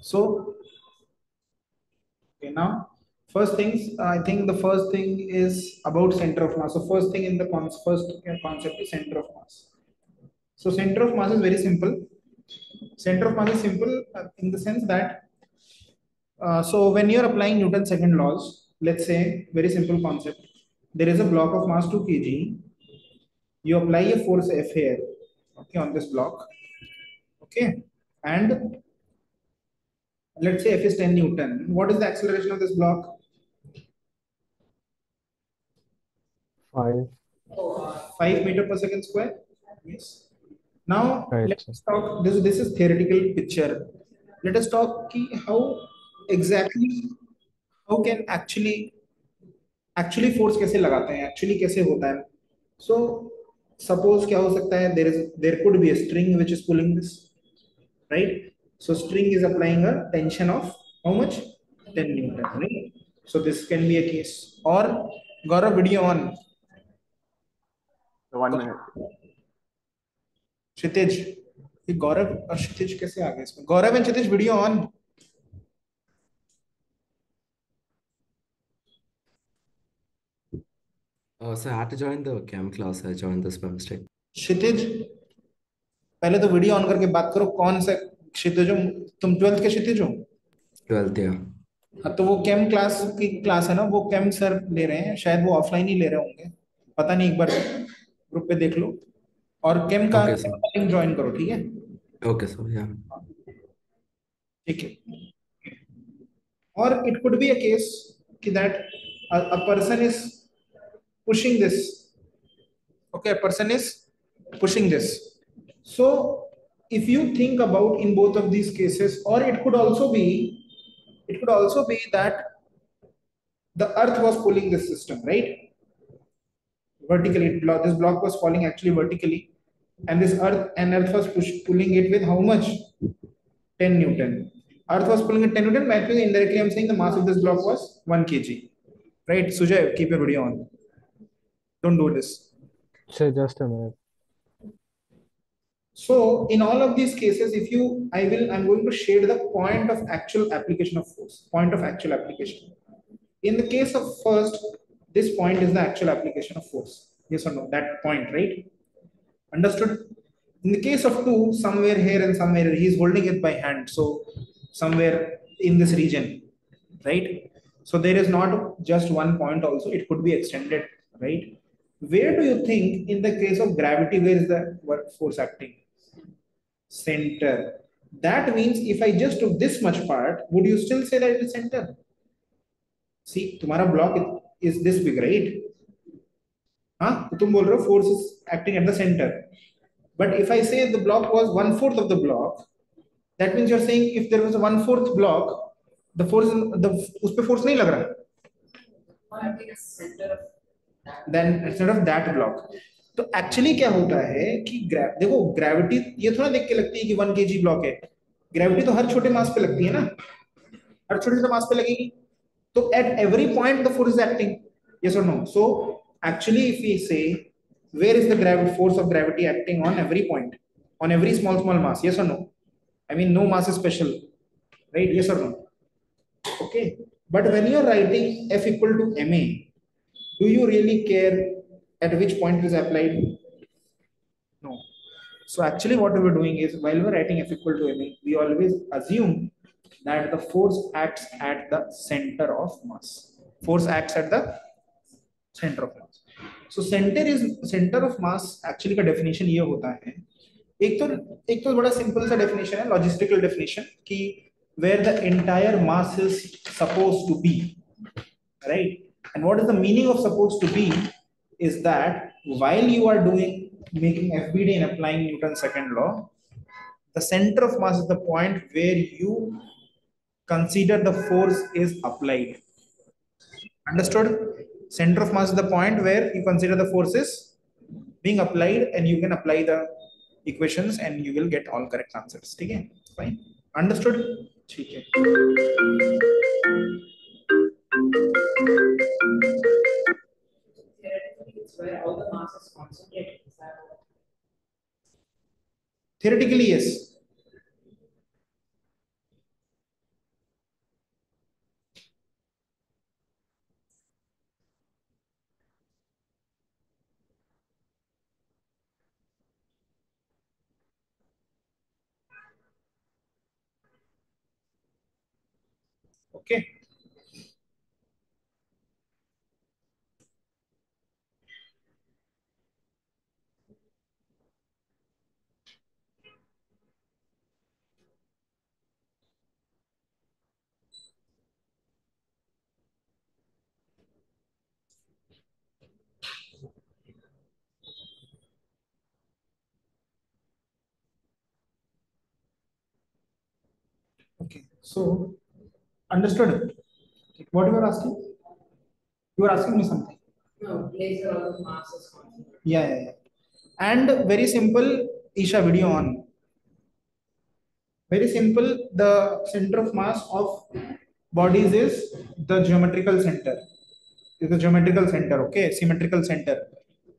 So, okay, now first things, I think the first thing is about center of mass. So first thing in the first concept is center of mass. So center of mass is very simple. Center of mass is simple in the sense that so when you're applying Newton's second laws, let's say very simple concept. There is a block of mass 2 kg. You apply a force F here, okay, on this block, okay, and let's say F is 10 Newton. What is the acceleration of this block? 5. 5 meter per second square. Yes. Now Right, sir. let's talk. This is theoretical picture. Let us talk how exactly how can actually force कैसे लगाते हैं, actually कैसे होता है. So suppose क्या हो सकता है, there could be a string which is pulling this, right? So string is applying a tension of how much? 10 Newton, right? So this can be a case. Or Gaurav, video on. 1 minute. क्षितिज, ये गौरव और क्षितिज कैसे आ गए इसमें? Gaurav and Kshitij, video on. So I had to join the chem class. I joined this by mistake. क्षितिज, पहले तो video on करके बात करो. कौन सा क्षितिज हो तुम? 12th के क्षितिज हो? 12th, yeah. हाँ, तो वो केम क्लास की क्लास है ना, वो केम सर ले रहे हैं, शायद वो ऑफलाइन ही ले रहे होंगे, पता नहीं, एक बार ग्रुप पे देख लो. और केम का Okay, sir. लिंक ज्वाइन करो, ठीक है? Okay, so yeah. ठीक है. और it could be a case कि that a person is pushing this. Okay, a person is pushing this. So if you think about in both of these cases, or it could also be that the earth was pulling this system, right? Vertically, this block was falling actually vertically, and this earth was pulling it with how much? 10 Newton. Earth was pulling it 10 Newton. Actually, indirectly, I'm saying the mass of this block was 1 kg. Right? Sujay, keep your video on. Don't do this. Sir, just a minute. So in all of these cases, I'm going to shade the point of actual application of force, point of actual application. In the case of first, this point is the actual application of force. Yes or no? That point, right? Understood? In the case of two, somewhere here and somewhere here, he's holding it by hand. So somewhere in this region, right? So there is not just one point also, it could be extended, right? Where do you think in the case of gravity, where is the force acting? Center. That means if I just took this much part, would you still say that it is center? See, तुम्हारा block is this big, right? हाँ, तो तुम बोल रहे हो force is acting at the center. But if I say the block was 1/4 of the block, that means you're saying if there was a 1/4 block, the force, उस पे force नहीं लग रहा. Then instead of that block. तो actually क्या होता है कि देखो ग्रेविटी ये थोड़ा देख के लगती है कि 1 kg ब्लॉक है. ग्रेविटी तो हर छोटे मास पे लगती है ना, हर छोटे से मास पे लगेगी. तो at every point the force is acting. Yes और no? So actually if we say where is the force of gravity acting on every point, on every small mass? Yes or no? I mean, no mass is special, right? Yes or no? Okay. But when you're writing F equal to ma, do you really care at which point it is applied? No. So actually what we were doing is, while we're writing F equal to ma, we always assume that the force acts at the center of mass. Force acts at the center of mass. So center of mass actually का definition ये होता है. एक तो बड़ा simple सा definition है, logistical definition, कि where the entire mass is supposed to be, right? And what is the meaning of supposed to be is that while you are making FBD and applying Newton's second law, the center of mass is the point where you consider the force is applied. Understood? Center of mass is the point where you consider the force is being applied, and you can apply the equations and you will get all correct answers. Okay? Fine. Understood? Okay. It's where all the mass is concentrated. Theoretically, yes. Okay. Okay, so understood what you are asking? You are asking me something. No, place a lot of mass is constant. Yeah. And very simple, Isha, video on. Very simple, the center of mass of bodies is the geometrical center. Is the geometrical center, okay? Symmetrical center.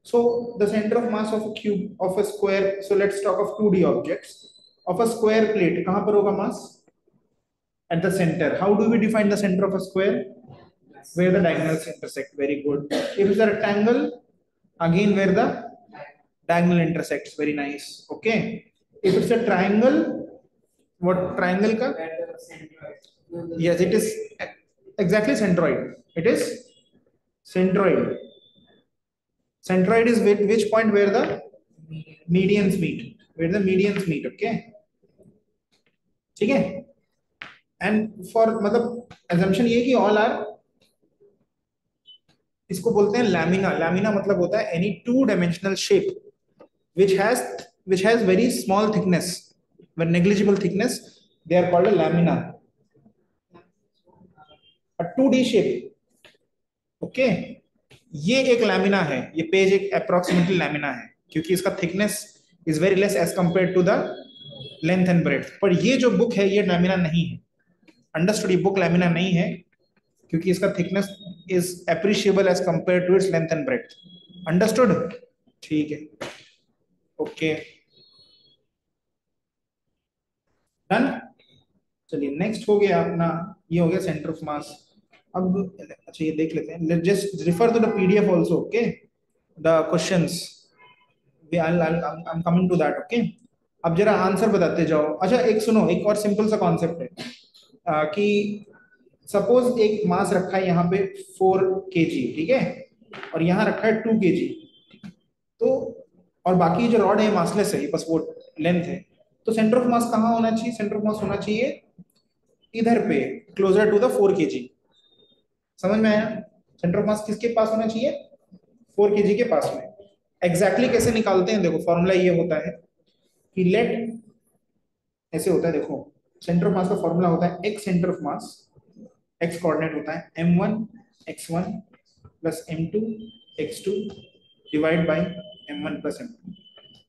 So the center of mass of a cube, of a square, so let's talk of 2D objects. Of a square plate, kahan par hoga mass? At the center. How do we define the center of a square? Where the diagonals intersect. Very good. If it's a rectangle, again where the diagonal intersects. Very nice. Okay. If it's a triangle, what triangle ka? Where the centroid. Yes, it is exactly centroid. It is centroid. Centroid is which point where the medians meet. Where the medians meet. Okay. ठीक है. And for मतलब assumption ये कि all are, इसको बोलते हैं lamina. Lamina मतलब होता है any two dimensional shape which has very small thickness, very negligible thickness, they are called a lamina. A 2D shape. Okay, ये एक लैमिना है. ये पेज एक approximately लैमिना है क्योंकि इसका thickness is very less as compared to the length and breadth. पर ये जो बुक है ये लैमिना नहीं है. अंडरस्टूड? ये बुक लैमिना नहीं है क्योंकि इसका thickness is appreciable as compared to its length and breadth. Understood? ठीक है. Okay, done. चलिए नेक्स्ट हो गया अपना, ये हो गया सेंटर ऑफ मास. अब अच्छा ये देख लेते हैं. Let's just refer to the PDF also. Okay, the questions I am coming to that. Okay, अब जरा आंसर बताते जाओ. अच्छा एक सुनो, एक और सिंपल सा कॉन्सेप्ट है कि सपोज एक मास रखा है यहाँ पे 4 kg, ठीक है, और यहाँ रखा है 2 kg. तो और बाकी जो रॉड है मासलेस है, बस वो लेंथ है. तो सेंटर ऑफ मास कहाँ होना चाहिए? सेंटर ऑफ मास होना चाहिए इधर पे, क्लोजर टू द 4 kg. समझ में आया? सेंटर ऑफ मास किसके पास होना चाहिए? 4 kg के पास में. एग्जैक्टली कैसे निकालते हैं? देखो फॉर्मूला ये होता है कि लेट, ऐसे होता है. देखो सेंटर ऑफ मास का फॉर्मूला होता है x centre of mass, x coordinate होता है m1 x1 plus m2 x2 divide by m1 plus m2.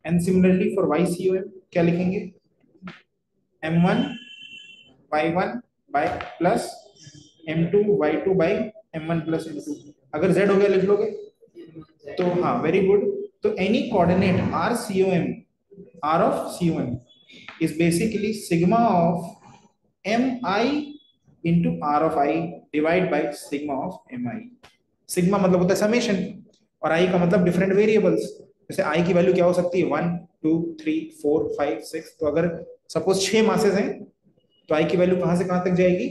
And similarly for y COM क्या लिखेंगे? m1 y1 bye plus m2 y2 bye m1 plus m2. अगर z हो गया लिख लोगे तो हाँ, वेरी गुड. तो any coordinate r COM, r of COM is basically sigma of mi into r of I divide by sigma of mi. Sigma मतलब होता है समेशन और i का मतलब डिफरेंट वेरिएबल्स. जैसे i की वैल्यू क्या हो सकती है? 1 2 3 4 5 6. तो अगर सपोज 6 मासेस हैं तो i की वैल्यू कहां से कहां तक जाएगी?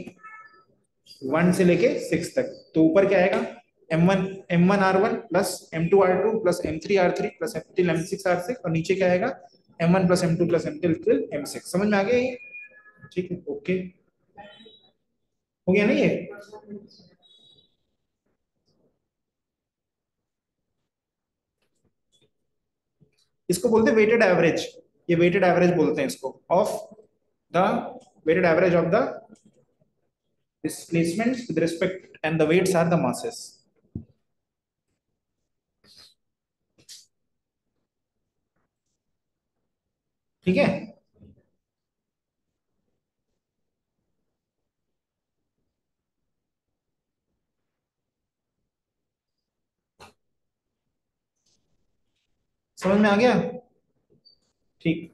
1 से लेके 6 तक. तो ऊपर क्या आएगा? m1 r1 plus m2 r2 plus m3 r3 plus m6 r6. और नीचे क्या आएगा? m1 plus m2 plus m3 m6. समझ में आ गया ये? ठीक है. ओके, हो गया ना ये? इसको बोलते हैं वेटेड एवरेज. ये वेटेड एवरेज बोलते हैं इसको, of the weighted average of the displacements with respect, and the weights are the masses. ठीक है. समझ में आ गया? ठीक.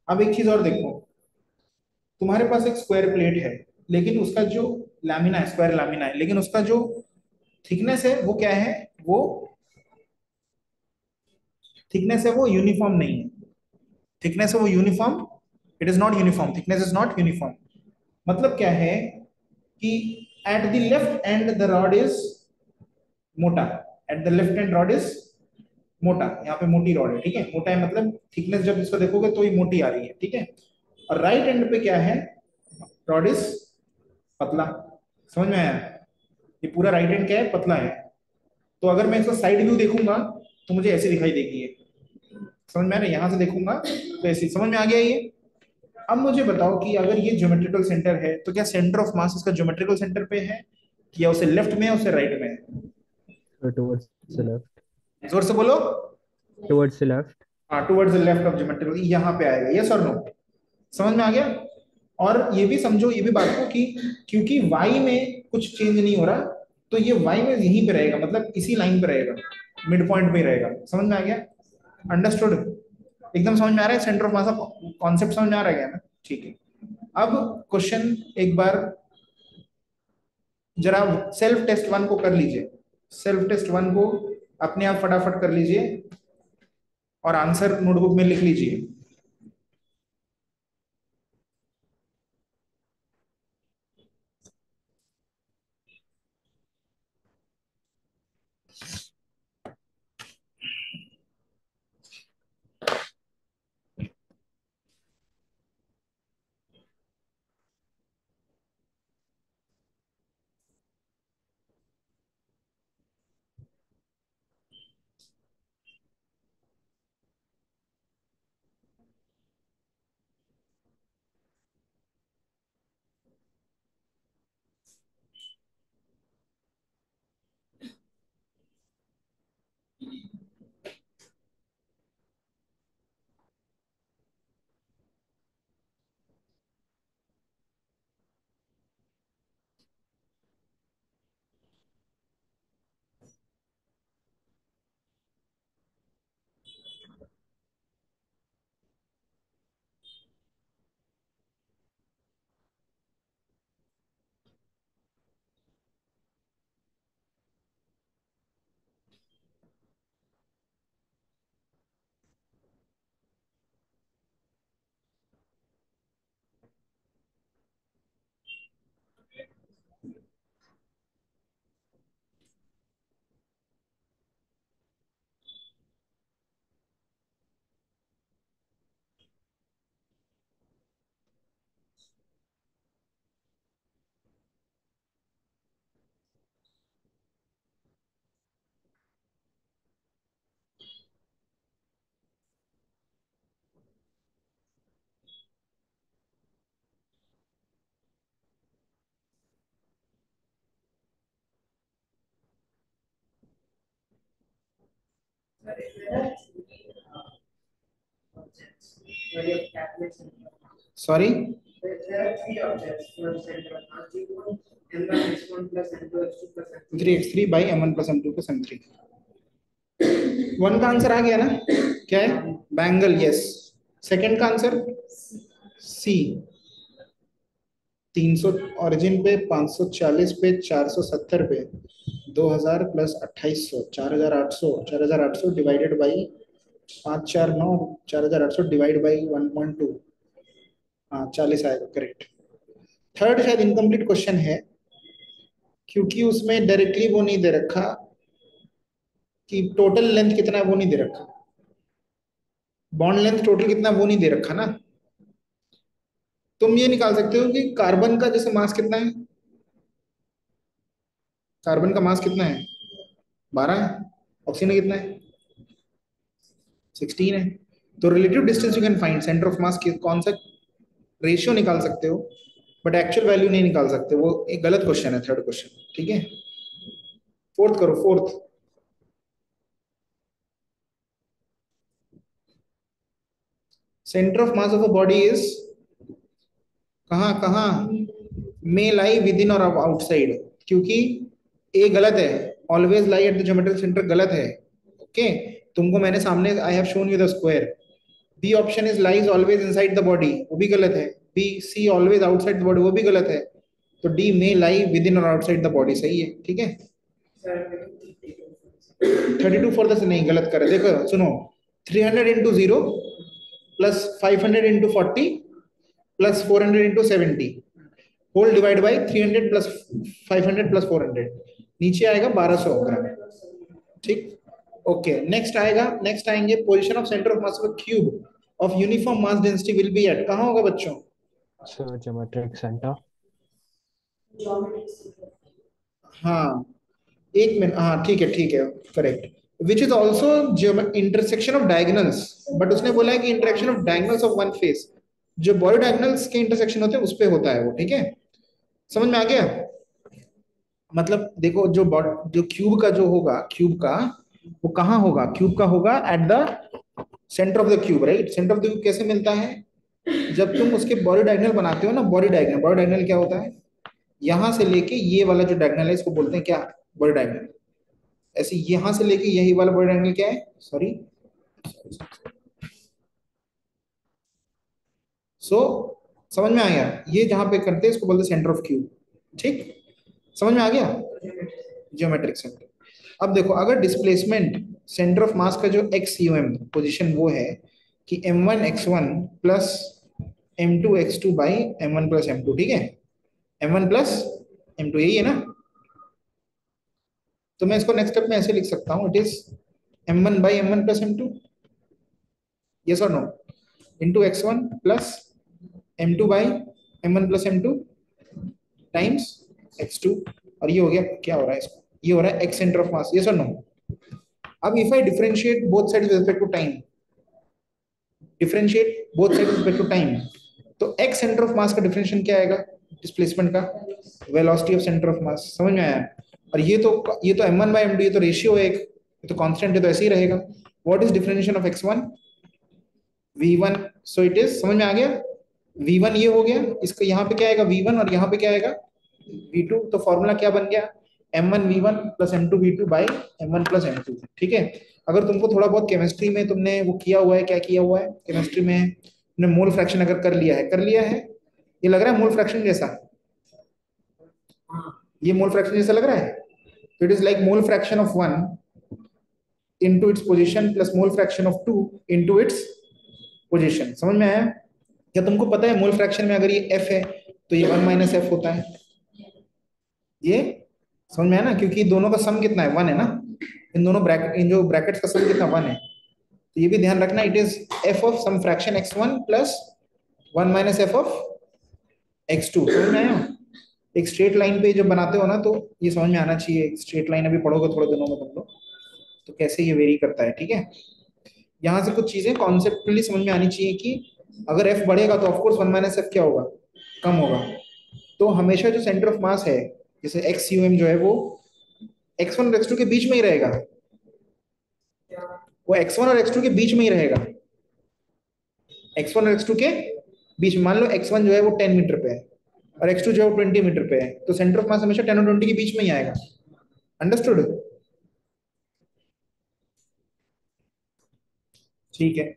अब एक चीज और देखो, तुम्हारे पास एक स्क्वायर प्लेट है लेकिन उसका जो लैमिना है, स्क्वायर लैमिना है, लेकिन उसका जो थिकनेस है वो क्या है? वो थिकनेस है वो यूनिफॉर्म नहीं है. थिकनेस है वो uniform, it is not uniform. Thickness is not uniform. मतलब क्या है कि at the left end the rod is मोटा, at the left end rod is मोटा, यहाँ पे मोटी रॉड है, ठीक है, मोटा है मतलब थिकनेस जब इसको देखोगे तो ये मोटी आ रही है, ठीक है, और राइट एंड पे क्या है, रॉड इज पतला। समझ में आया? ये पूरा राइट एंड क्या है, पतला है। तो अगर मैं इसका साइड व्यू देखूंगा तो मुझे ऐसे दिखाई देगी ये। समझ में आ रहा है? यहां से देखूंगा तो ऐसे, समझ में आ गया ये? अब मुझे बताओ कि अगर ये ज्योमेट्रिकल सेंटर है तो क्या सेंटर ऑफ मास इसका ज्योमेट्रिकल सेंटर पे है, कि या उसे लेफ्ट में है उसे राइट में है? Towards the left. जोर से बोलो। Towards the left. हाँ, towards the left of geometrical, यहाँ पे आएगा, यस और नो? समझ में आ गया? और ये भी समझो, ये भी बात को कि क्योंकि y में कुछ चेंज नहीं हो रहा, तो ये y में यहीं पे रहेगा, मतलब इसी लाइन पे रहेगा, मिड पॉइंट पे ही रहेगा। समझ में आ गया? अंडरस्टूड? एकदम समझ में आ रहा है? सेंटर ऑफ मास का कॉन्सेप्ट समझ में आ रहा है क्या ना? ठीक है। अब क्वेश्चन एक बार जरा सेल्फ टेस्ट वन को कर लीजिए, सेल्फ टेस्ट वन को अपने आप फटाफट कर लीजिए और आंसर नोटबुक में लिख लीजिए। But if there are objects where you have calculated center of mass. Sorry, There are three objects for the center of mass. G1, M1 x1 plus M2 x2 plus M3. 3x3 by m1 plus m2 plus m3। One का answer आ गया ना? क्या है? Bangle, yes. Second का answer C, 300 origin पे, 540 पे, 470 पे, 2000 plus 2800, 4800, 4800 divided by 549, 4800 divide by 1.2, हाँ 40 आएगा, करेक्ट। थर्ड शायद इनकम्प्लीट क्वेश्चन है, क्योंकि उसमें डायरेक्टली वो नहीं दे रखा कि टोटल लेंथ कितना है, वो नहीं दे रखा, बॉन्ड लेंथ टोटल कितना वो नहीं दे रखा ना। तुम ये निकाल सकते हो कि कार्बन का जैसे मास कितना है, कार्बन का मास कितना है, 12 है, ऑक्सीजन कितना है, 16 है। तो relative distance you can find, centre of मास कौन सा रेशियो निकाल सकते हो, बट एक्चुअल वैल्यू नहीं निकाल सकते, वो एक गलत क्वेश्चन है, थर्ड क्वेश्चन, ठीक है। फोर्थ करो, fourth. Centre of mass of a body is, कहाँ कहाँ, मे लाई विद इन और आउटसाइड, क्योंकि ए गलत है, always lie at the geometrical centre गलत है, ओके। तुमको मैंने सामने I have shown you the square. B option is lies always inside the body, वो भी गलत है। B, C always outside the body, वो भी गलत है। तो D may lie with in और आउटसाइड द बॉडी सही है, ठीक है। 32 फॉर द, नहीं गलत कर, देखो सुनो, 300 into 0 plus 500 into 40 plus 400 into 70, whole divide by 300 plus 500 plus 400, नीचे आएगा 1200 ग्राम। ठीक, ओके। नेक्स्ट आएंगे position of centre of mass of cube of uniform mass density will be at, कहाँ होगा बच्चों? So geometric center. हाँ, एक मिनट, हाँ ठीक है, correct. Which is also intersection of diagonals, but उसने बोला है कि intersection of diagonals of one face, जो बॉडी डायगोनल्स के इंटरसेक्शन होते हैं उस पे होता है वो। ठीक है, समझ में आ गया? मतलब देखो, जो क्यूब का जो होगा, क्यूब का वो कहाँ होगा? क्यूब का होगा at the centre of the cube, right? Centre of the cube कैसे मिलता है? जब तुम उसके बॉडी डायगोनल बनाते हो ना, बॉडी डायगोनल क्या होता है? यहां से लेके ये वाला जो डायगोनल है इसको बोलते हैं क्या? Body diagonal. ऐसे यहां से लेके यही वाला बॉडी डायगोनल क्या है? सॉरी, सो समझ में आ गया? ये जहां पे करते हैं इसको बोलते हैं सेंटर ऑफ क्यूब। ठीक, समझ में आ गया? Geometric centre. अब देखो, अगर डिस्प्लेसमेंट सेंटर ऑफ मास का जो एक्स यू एम पोजिशन वो है कि m1 x1 plus m2 x2 by m1 + m2, ठीक है? m1 + m2, यही है ना? तो मैं इसको नेक्स्ट स्टेप में ऐसे लिख सकता हूँ, it is m1/m1 + m2, yes और no, into x1 plus m2/m1 + m2 times x2। और ये हो गया, क्या हो रहा है इसको? ये हो रहा है x centre of mass, yes और नो? अब if I differentiate both side with respect to time, differentiate both side with respect to time, तो x सेंटर ऑफ मास का डिफरेंशिएशन क्या आएगा? डिस्प्लेसमेंट का velocity of centre of mass. समझ में आया? और ये तो m1/m2, ये तो रेशियो है, एक ये तो कांस्टेंट है, तो ऐसे ही रहेगा। What is differentiation of x1? v1, so it is, समझ में आ गया? v1 ये हो गया, इसका यहाँ पे क्या आएगा? v1, और यहाँ पे क्या आएगा? v2। तो फॉर्मूला क्या बन गया? m1v1 + m2v2 by m1 + m2। ठीक है, अगर तुमको थोड़ा बहुत केमिस्ट्री में तुमने वो किया हुआ है, क्या किया हुआ है केमिस्ट्री में, तुमने मोल फ्रैक्शन अगर कर लिया है, ये लग रहा है मोल फ्रैक्शन जैसा? ये मोल फ्रैक्शन जैसा लग रहा है? तो it is like mole fraction of 1 into its position plus mole fraction of 2 into its position. समझ में आया? क्या तुमको पता है मोल फ्रैक्शन में अगर ये f है तो ये 1 - f होता है? ये समझ में आया ना? क्योंकि दोनों का सम कितना है? 1 है ना? इन दोनों ब्रैकेट, इन जो ब्रैकेट्स का सम कितना? 1 है। तो ये भी ध्यान रखना, it is f of some fraction x1 plus 1 - f of x2। समझ में आया? एक स्ट्रेट लाइन पे जब बनाते हो ना तो ये समझ में आना चाहिए। स्ट्रेट लाइन अभी पढ़ोगे थोड़े दिनों में तुम लोग, तो कैसे ये वेरी करता है। ठीक है, यहाँ से कुछ चीजें कॉन्सेप्टली समझ में आनी चाहिए कि अगर f बढ़ेगा तो ऑफकोर्स 1 - f क्या होगा? कम होगा। तो हमेशा जो सेंटर ऑफ मास है, जैसे एक्स यू एम जो है वो x1 और x2 के बीच में ही रहेगा, वो x1 और x2 के बीच में ही रहेगा। x1 और x2 के बीच में, मान लो x1 जो है वो 10 मीटर पे है और x2 जो है वो 20 मीटर पे है, तो सेंटर ऑफ मास हमेशा 10 और 20 के बीच में ही आएगा। अंडरस्टूड? ठीक है,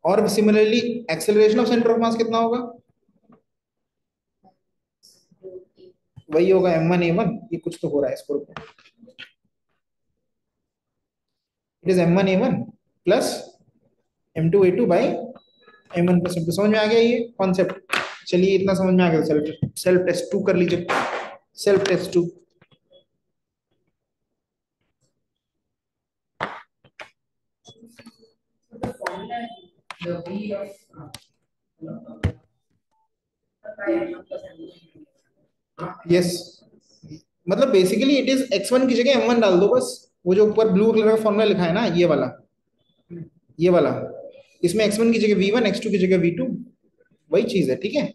और similarly acceleration of centre of मास कितना होगा? वही होगा m1a1। ये कुछ तो हो रहा है इसको, it is m1a1 plus m2a2 by m1 + m2। समझ में आ गया ये कॉन्सेप्ट? चलिए, इतना समझ में आ गया। सेल्फ सेल्फ टेस्ट 2 कर लीजिए, self test 2। The formula, the V of yes, मतलब बेसिकली इट इज x1 की जगह m1 डाल दो बस। वो जो ऊपर ब्लू कलर का फॉर्मूला लिखा है ना, ये वाला, ये वाला, इसमें x1 की जगह v1, x2 की जगह v2, वही चीज है। ठीक है,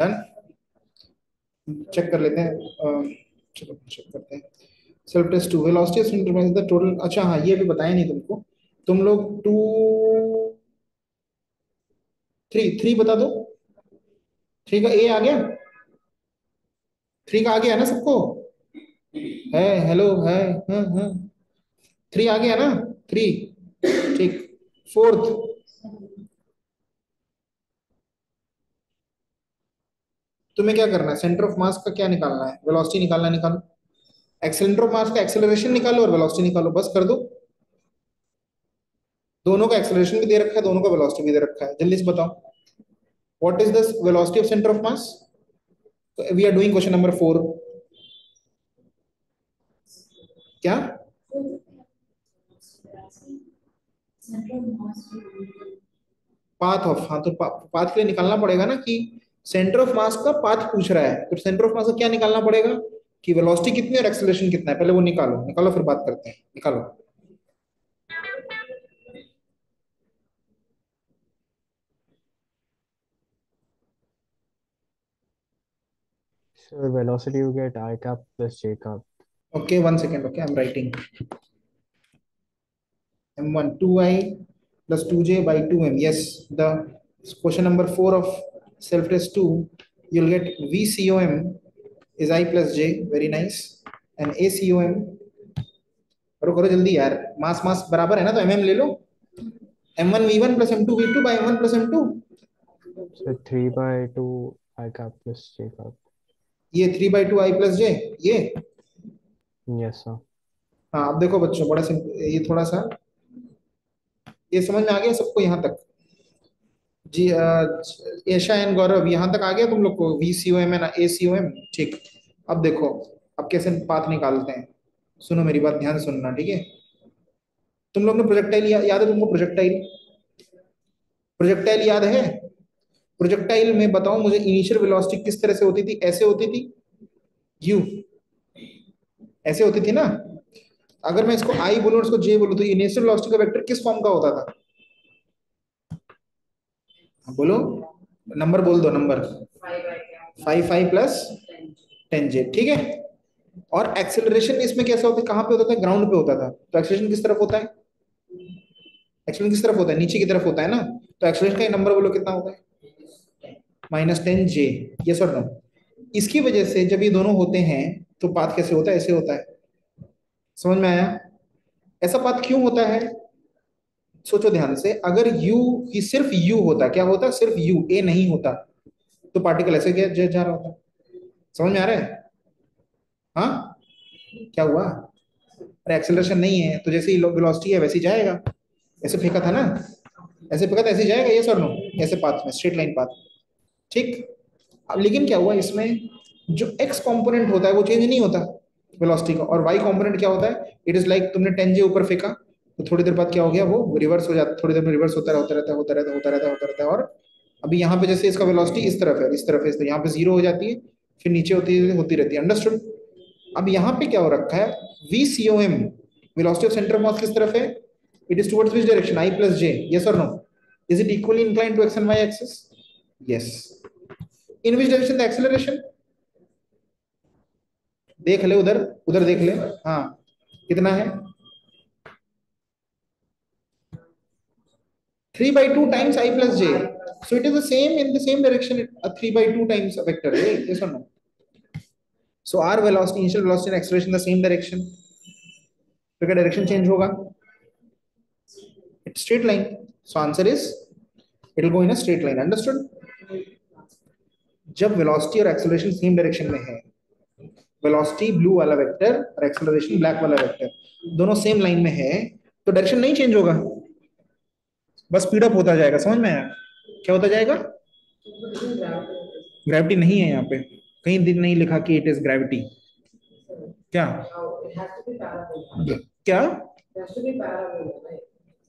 डन। चेक कर लेते हैं। चलो चेक करते हैं। Self test two velocity of centre the total. अच्छा हाँ, ये भी बताया नहीं तुमको। तुम लोग टू थ्री थ्री बता दो। थ्री का ए आ गया। थ्री का आ गया ना सबको? है, हेलो है। हाँ। थ्री आ गया ना? थ्री। ठीक। फोर्थ। तुम्हें क्या करना है? सेंटर ऑफ मास का क्या निकालना है? वेलोसिटी निकालना है, निकालो। सेंटर ऑफ मास का एक्सेलरेशन निकालो और वेलोसिटी निकालो, बस कर दो। दोनों का एक्सेलरेशन भी दे रखा है, दोनों का वेलोसिटी भी दे रखा है। जल्दी से बताओ, what is the velocity of centre of mass? We are doing question number 4। क्या? पाथ ऑफ, हाँ तो पाथ के लिए निकालना पड़ेगा ना कि सेंटर ऑफ मास का पाथ पूछ रहा है, तो सेंटर ऑफ मास का क्या निकालना पड़ेगा कि वेलोसिटी कितनी और एक्सेलरेशन कितना है। पहले वो निकालो, निकालो फिर बात करते हैं। निकालो। So velocity you get I cap plus J cap. Okay, 1 second. Okay, I am writing. m1 2i plus 2j by 2m. Yes, the question number 4 of self test 2, you'll get vcom is I plus j. Very nice. And acom, करो करो जल्दी यार, मास मास बराबर है ना, तो mm ले लो। m1 v1 plus m2 v2 by m1 plus m2। So 3 by 2 I cap plus J cap. ये 3/2 i plus j, ये। Yes, sir. हाँ, अब देखो बच्चों, बड़ा सिंपल, ये थोड़ा सा, ये समझ में आ गया सबको यहाँ तक? जी ऐशा एंड गौरव, यहाँ तक आ गया तुम लोग को? VCOM and ACOM। ठीक। अब देखो, अब कैसे पाथ निकालते हैं। सुनो मेरी बात, ध्यान से सुनना, ठीक है? तुम लोग ने प्रोजेक्टाइल याद है तुमको? प्रोजेक्टाइल, प्रोजेक्टाइल याद है? प्रोजेक्टाइल में बताओ मुझे, इनिशियल वेलोसिटी किस तरह से होती थी? ऐसे होती थी, यू, ऐसे होती थी ना? अगर मैं इसको आई बोलूं, इसको जे बोलूं, तो इनिशियल वेलोसिटी का वेक्टर किस फॉर्म का होता था? बोलो, नंबर बोल दो, नंबर। 5 प्लस 10j, ठीक है? और एक्सेलरेशन इसमें कैसा होता है, कहां पे होता था? ग्राउंड पे होता था। तो एक्सेलरेशन किस तरफ होता है? एक्सेलरेशन किस तरफ होता है? नीचे की तरफ होता है ना? तो एक्सेलरेशन का नंबर बोलो कितना होता है? -10j। यस और नो? इसकी वजह से जब ये दोनों होते हैं तो पाथ कैसे होता है? ऐसे होता है। समझ में आया? ऐसा पाथ क्यों होता है? सोचो ध्यान से, अगर u की सिर्फ u होता, क्या होता? सिर्फ u, a नहीं होता, तो पार्टिकल ऐसे क्या जा रहा होता। समझ में आ रहा है? हाँ, क्या हुआ? अरे एक्सेलरेशन नहीं है, तो जैसे ही वेलोसिटी है वैसे ही जाएगा। ऐसे फेंका था ना, ऐसे फेंका था, ऐसे ही जाएगा। ये सर नो? ऐसे पाथ में, स्ट्रेट लाइन पाथ। ठीक। अब लेकिन क्या हुआ इसमें, जो x कंपोनेंट होता है वो चेंज नहीं होता वेलोसिटी का, और y कंपोनेंट क्या होता है? इट इज लाइक तुमने 10j ऊपर फेंका, तो थोड़ी देर बाद क्या हो गया, वो रिवर्स हो जाता, थोड़ी देर में रिवर्स होता रहता है, होता रहता है, होता रहता है, होता रहता है। और अभी यहाँ पे जैसे इसका वेलोसिटी इस तरफ है, इस तरफ है, तो यहाँ पे 0 हो जाती है, फिर नीचे होती रहती है। अंडरस्टूड? अब यहां पे क्या हो रखा है, VCOM velocity of centre of मास किस तरफ है, it is towards which direction, I plus J, yes or no, is it equally inclined to x and y axis, yes, in which direction the acceleration, देख ले उधर, उधर देख ले, हाँ कितना है, 3/2 times I plus J, so it is the same in the same direction, a 3/2 times a vector, right? Yes or no? So our velocity, initial velocity and acceleration in the same direction, तो क्या direction change होगा, it's straight line, so answer is it will go in a straight line, understood? जब velocity और acceleration same direction में है, velocity blue वाला vector और acceleration black वाला वेक्टर दोनों सेम लाइन में है, तो डायरेक्शन नहीं चेंज होगा, बस स्पीड अप होता जाएगा, समझ में आया, क्या होता जाएगा, ग्रेविटी नहीं है यहाँ पे, कहीं दिन नहीं लिखा कि इट इज ग्रेविटी, क्या क्या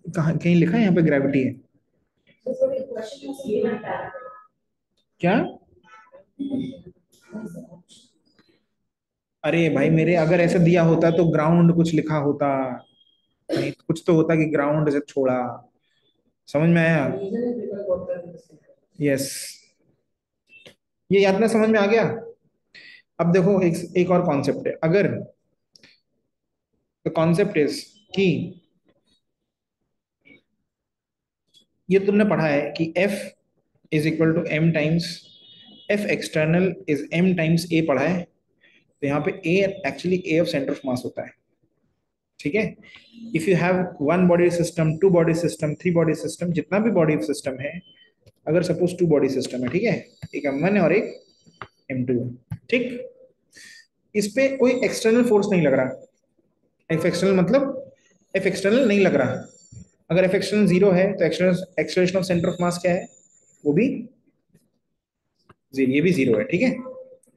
कहाँ कहीं लिखा है यहाँ पे ग्रेविटी है क्या, अरे भाई मेरे, अगर ऐसे दिया होता तो ग्राउंड कुछ लिखा होता, नहीं कुछ तो होता कि ग्राउंड से छोड़ा, समझ में आया, यस, ये याद ना, समझ में आ गया। अब देखो एक और कॉन्सेप्ट है, अगर द कॉन्सेप्ट इज कि ये तुमने पढ़ा है कि F is equal to M times F external is M times A पढ़ा है, तो यहाँ पे A actually A of centre of mass होता है, ठीक है। If you have 1 body system, 2 body system, 3 body system, जितना भी बॉडी सिस्टम है, अगर सपोज 2 बॉडी सिस्टम है, ठीक है, एक M1 है और एक M2 है, ठीक, इस पे कोई एक्सटर्नल फोर्स नहीं लग रहा, F एक्सटर्नल मतलब F एक्सटर्नल नहीं लग रहा, अगर F एक्सटर्नल 0 है तो एक्सेलरेशन ऑफ सेंटर ऑफ मास क्या है, वो भी 0, ये भी 0 है, ठीक है,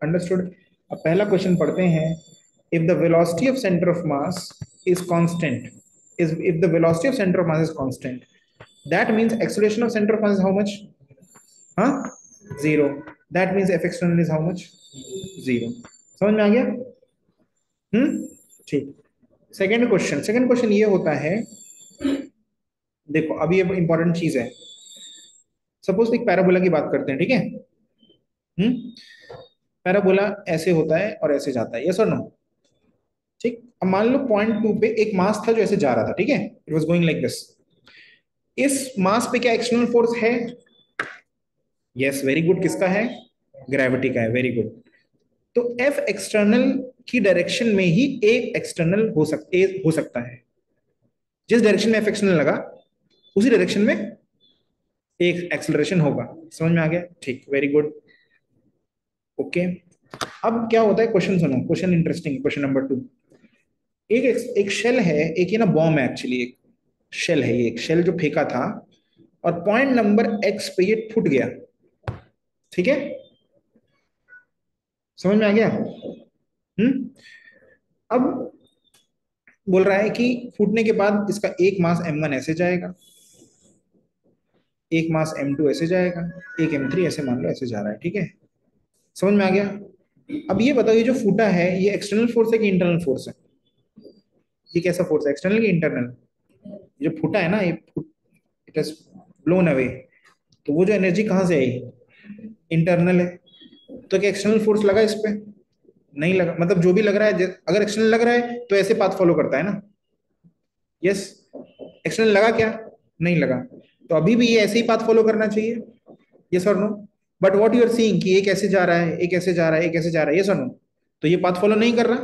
अंडरस्टूड। अब पहला क्वेश्चन पढ़ते हैं, if the velocity of center of mass is constant, if the velocity of center of mass is constant, that means acceleration of center of mass is how much, huh, 0, that means F external is how much, 0, समझ में आ गया, ठीक। Second question ये होता है, देखो अभी ये इंपॉर्टेंट चीज है, सपोज एक पैराबोला की बात करते हैं, ठीक है, पैराबोला ऐसे होता है और ऐसे जाता है, यस और नो, ठीक। अब मान लो पॉइंट 2 पे एक मास था जो ऐसे जा रहा था, ठीक है, it was going like this, इस मास पे क्या एक्सटर्नल फोर्स है, यस वेरी गुड, किसका है, ग्रेविटी का है, वेरी गुड, तो F एक्सटर्नल की डायरेक्शन में ही एक एक्सटर्नल हो सकता है, जिस डायरेक्शन में F एक्सटर्नल लगा उसी डायरेक्शन में एक एक्सेलरेशन होगा, समझ में आ गया, ठीक, वेरी गुड, ओके। अब क्या होता है, क्वेश्चन सुनो, क्वेश्चन इंटरेस्टिंग, क्वेश्चन नंबर 2, एक शेल है, एक ये ना बॉम्ब है एक्चुअली, एक शेल है, ये एक शेल जो फेंका था और पॉइंट नंबर X पे ये फूट गया, ठीक है, समझ में आ गया, अब बोल रहा है कि फूटने के बाद इसका एक मास M1 ऐसे जाएगा, एक मास M2 ऐसे जाएगा, एक M3 ऐसे मान लो ऐसे जा रहा है, ठीक है, समझ में आ गया। अब ये बताओ, ये जो फूटा है ये एक्सटर्नल फोर्स है कि इंटरनल फोर्स है, ये कैसा फोर्स है, एक्सटर्नल कि इंटरनल, जो फूटा है ना ये, इट हैज ब्लोन अवे, तो वो जो एनर्जी कहाँ से आई, इंटरनल है, तो क्या एक्सटर्नल फोर्स लगा इस पे, नहीं लगा, मतलब जो भी लग रहा है, अगर एक्सटर्नल लग रहा है तो ऐसे पाथ फॉलो करता है ना, यस, एक्सटर्नल लगा क्या, नहीं लगा, तो अभी भी ये ऐसे ही पाथ फॉलो करना चाहिए, यस और no, but what you are seeing कि एक ऐसे जा रहा है, एक ऐसे जा रहा है, एक ऐसे जा रहा है, यस और नो, तो ये पाथ फॉलो नहीं कर रहा,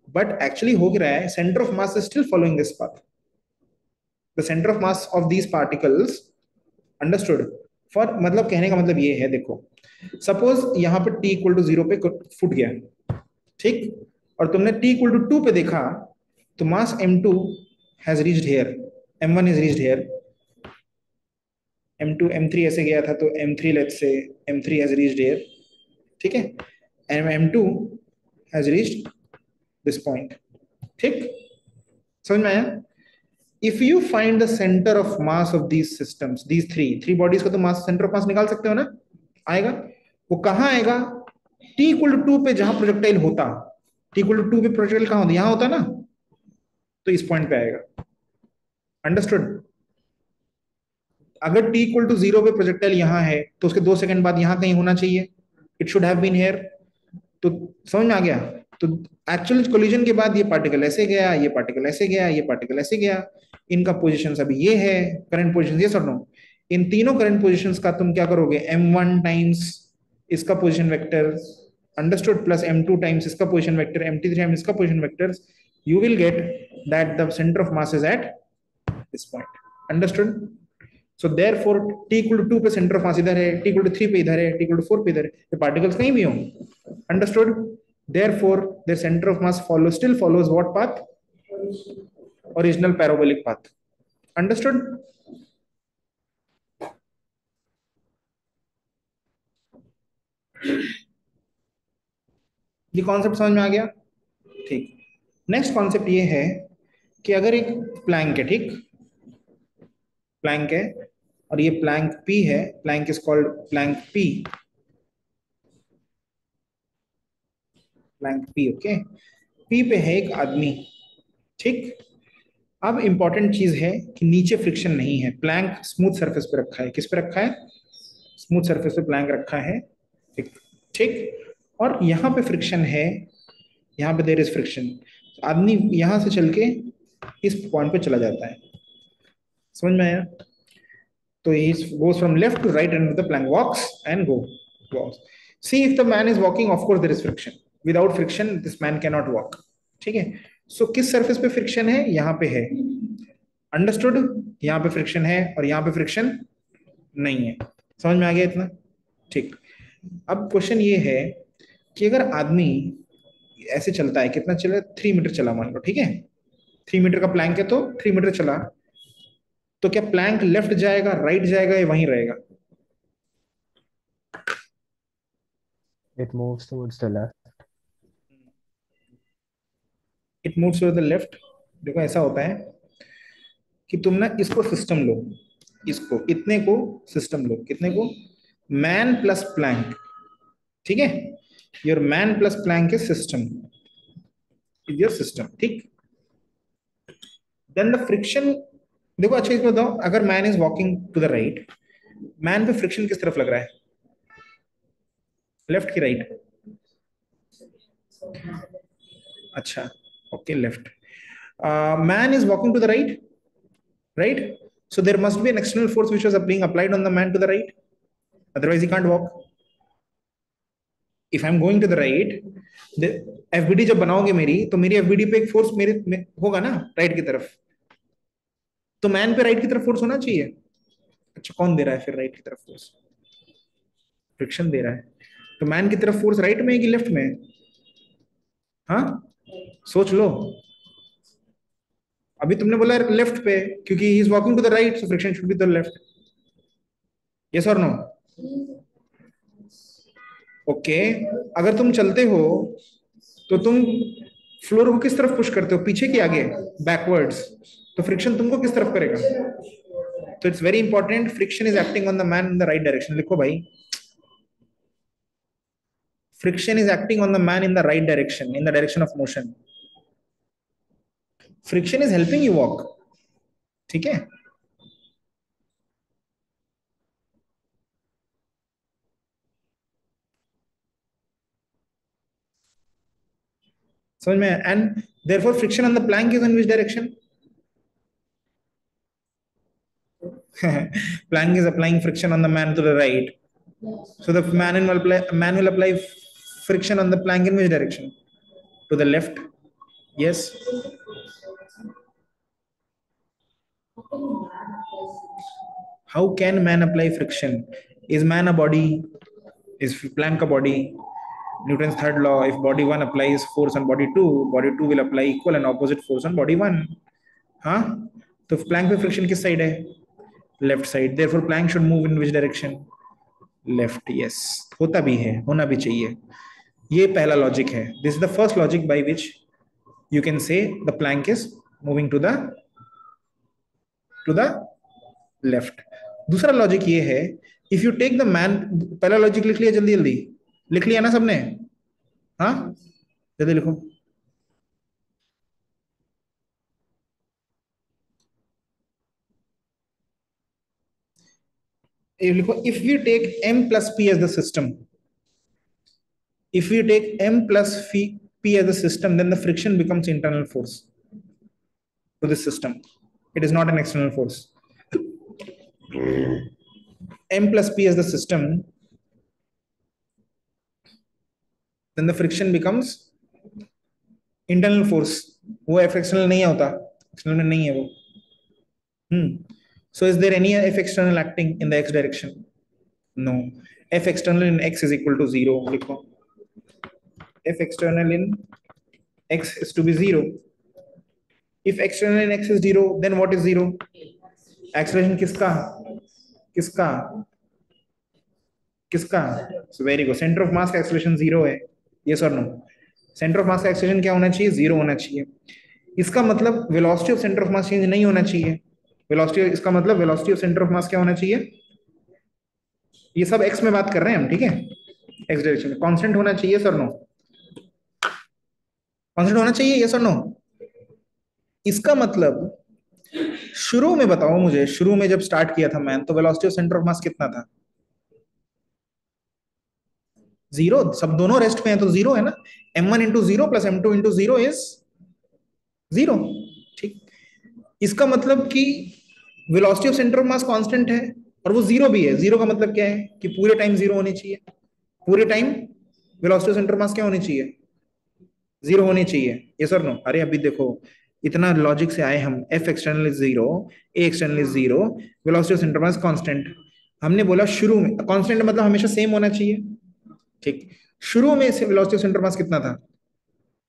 बट एक्चुअली हो क्या रहा है, centre of mass is still following this path, the centre of mass of these particles, understood, for मतलब कहने का मतलब ये है, देखो सपोज यहाँ पे t इक्वल टू 0 पे फुट गया, ठीक, और तुमने t इक्वल टू 2 पे देखा, तो मास M2 has reached here, M1 is reached here, M2 M3 ऐसे गया था, तो M3 let's say M3 has reached here, ठीक है, and M2 has reached this point, ठीक, समझ में आया। If you find the center of mass of these systems, these three bodies का तो मास, सेंटर ऑफ मास निकाल सकते हो ना, आएगा, वो कहाँ आएगा, t इक्वल टू 2 पे जहां प्रोजेक्टाइल होता, टी इक्वल टू 2 पे प्रोजेक्टाइल कहाँ होता है, यहाँ होता है ना, तो इस पॉइंट पे आएगा। अंडरस्टूड? अगर टी इक्वल टू 0 पे प्रोजेक्टाइल यहाँ है तो उसके 2 सेकंड बाद यहाँ कहीं होना चाहिए, it should have been here. तो समझ में आ गया? तो एक्चुअल कोलिजन के बाद ये पार्टिकल ऐसे गया, ये पार्टिकल ऐसे गया, ये पार्टिकल ऐसे गया, इनका पोजीशन अभी ये है, करंट पोजीशन, ये नो, इन तीनों करंट पोजीशंस का तुम क्या करोगे, m1 टाइम्स इसका position vector, understood, plus m2 times इसका पोजीशन वेक्टर, m3 टाइम्स इसका position vector, you will get that the centre of mass is at this point. Understood? So therefore t equal to 2 पे centre of मास इधर है, t equal to 3 पे इधर है, t equal to 4 पे इधर है, ये पार्टिकल्स कहीं भी हो। Understood? Therefore their center of mass still follows what path? Original parabolic path. Understood? ये कॉन्सेप्ट समझ में आ गया? ठीक। नेक्स्ट कॉन्सेप्ट ये है कि अगर एक प्लैंक है, ठीक, प्लैंक है और ये प्लैंक P है, plank is called plank P, plank P, okay. P पे है एक आदमी, ठीक। अब इंपॉर्टेंट चीज है कि नीचे फ्रिक्शन नहीं है, प्लैंक स्मूथ सरफेस पे रखा है। किस पे रखा है? स्मूथ सरफेस पे प्लैंक रखा है, ठीक, ठीक। और यहाँ पे फ्रिक्शन है, यहाँ पे देयर इज फ्रिक्शन, आदमी यहाँ से चल के इस पॉइंट पे चला जाता है। समझ में आया? तो he goes from left to right and the plank walks and walks. See, if the man is walking, of course there is friction. Without friction this man cannot walk. ठीक है? So किस सरफेस पे friction है? यहाँ पे है। Understood? यहाँ पे फ्रिक्शन है और यहाँ पे फ्रिक्शन नहीं है। समझ में आ गया इतना? ठीक। अब क्वेश्चन ये है कि अगर आदमी ऐसे चलता है, कितना चला, 3 मीटर चला मान लो, ठीक है, 3 मीटर का प्लैंक है तो 3 मीटर चला, तो क्या प्लैंक लेफ्ट जाएगा, राइट जाएगा, या वहीं रहेगा? It moves towards the left. It moves to the left. देखो ऐसा होता है कि तुम ना इसको सिस्टम लो, इसको, इतने को सिस्टम लो, कितने को, मैन प्लस प्लैंक, ठीक है, your man plus plank is system, is your system, ठीक। देन द फ्रिक्शन, देखो अच्छा इसको बताओ, अगर man is walking to the right, man पे फ्रिक्शन किस तरफ लग रहा है, लेफ्ट की राइट? अच्छा, okay, left. Man is walking to the right, right? So there must be an external force which was being applied on the man to the right, otherwise he can't walk. If I'm going to the right, the FBD जब बनाओगे मेरी, तो मेरी FBD पे एक force मेरे में होगा ना, राइट की तरफ, तो मैन पे राइट की तरफ फोर्स होना चाहिए। अच्छा, कौन दे रहा है फिर राइट की तरफ फोर्स? फ्रिक्शन दे रहा है। तो मैन की तरफ फोर्स राइट में है कि लेफ्ट में है? हाँ, सोच लो। अभी तुमने बोला लेफ्ट पे, क्योंकि he is walking to the right, so friction should be the left. Yes और नो? ओके। अगर तुम चलते हो तो तुम फ्लोर को किस तरफ पुश करते हो, पीछे की आगे, बैकवर्ड्स, तो फ्रिक्शन तुमको किस तरफ करेगा? तो it's very important, friction is acting on the man in the right direction. लिखो भाई, friction is acting on the man in the right direction, in the direction of motion. Friction is helping you walk, ठीक है। समझ में? And therefore friction on the plank is in which direction? Planck is applying friction on the man to the right, so the man will apply friction on the plank in which direction? To the left. Yes. How can man apply friction? Is man a body? Is Planck a body? Newton's third law, if body 1 applies force on body 2, body 2 will apply equal and opposite force on body 1. हाँ, तो Planck पे friction किस side है? Left side. Therefore plank should move in which direction? Left. Yes, होता भी है, होना भी चाहिए। ये पहला लॉजिक है, this is the first logic by which you can say the plank is moving to the left. दूसरा लॉजिक ये है, if you take the man, पहला लॉजिक लिख लिया, जल्दी जल्दी लिख लिया ना सबने? हाँ, जल्दी लिखो। ये लिखो, if we take m plus p as the system, if we take m plus p as a system, then the friction becomes internal force to this system. It is not an external force. M plus p as the system, then the friction becomes internal force. वो f external नहीं होता, external में नहीं है वो. So is there any f external acting in the x direction? No. F external in x is equal to 0. लिखो, f external in x is to be 0. If external in x is 0, then what is 0? Acceleration किसका किसका किसका? So very good. Center of mass का acceleration 0 है. Yes or no? Center of mass का acceleration क्या होना चाहिए? 0 होना चाहिए. इसका मतलब velocity of center of mass change नहीं होना चाहिए. Velocity, इसका मतलब velocity of center of mass क्या होना चाहिए? ये सब x में बात कर रहे हैं हम, ठीक है? x डायरेक्शन में कांस्टेंट होना चाहिए, सर नो? कांस्टेंट होना चाहिए, यस और नो? इसका मतलब शुरू में बताओ मुझे, शुरू में जब स्टार्ट किया था मैंने, तो वेलोसिटी ऑफ सेंटर ऑफ मास कितना था? 0. सब दोनों रेस्ट पे हैं तो 0 है ना. m1 into 0 plus m2 into 0 is 0. ठीक. इसका मतलब कि velocity of centre of mass constant है और वो 0 भी है. 0 का मतलब क्या है? कि पूरे टाइम 0 होनी चाहिए. पूरे time velocity of centre of मास क्या होनी चाहिए? 0 होनी चाहिए. यस और नो? अरे अभी देखो, इतना लॉजिक से आए हम. f external is 0, a external is 0, velocity of centre of mass constant. हमने बोला शुरू में कांस्टेंट मतलब हमेशा सेम होना चाहिए. ठीक. शुरू में से वेलोसिटी ऑफ सेंटर ऑफ मास कितना था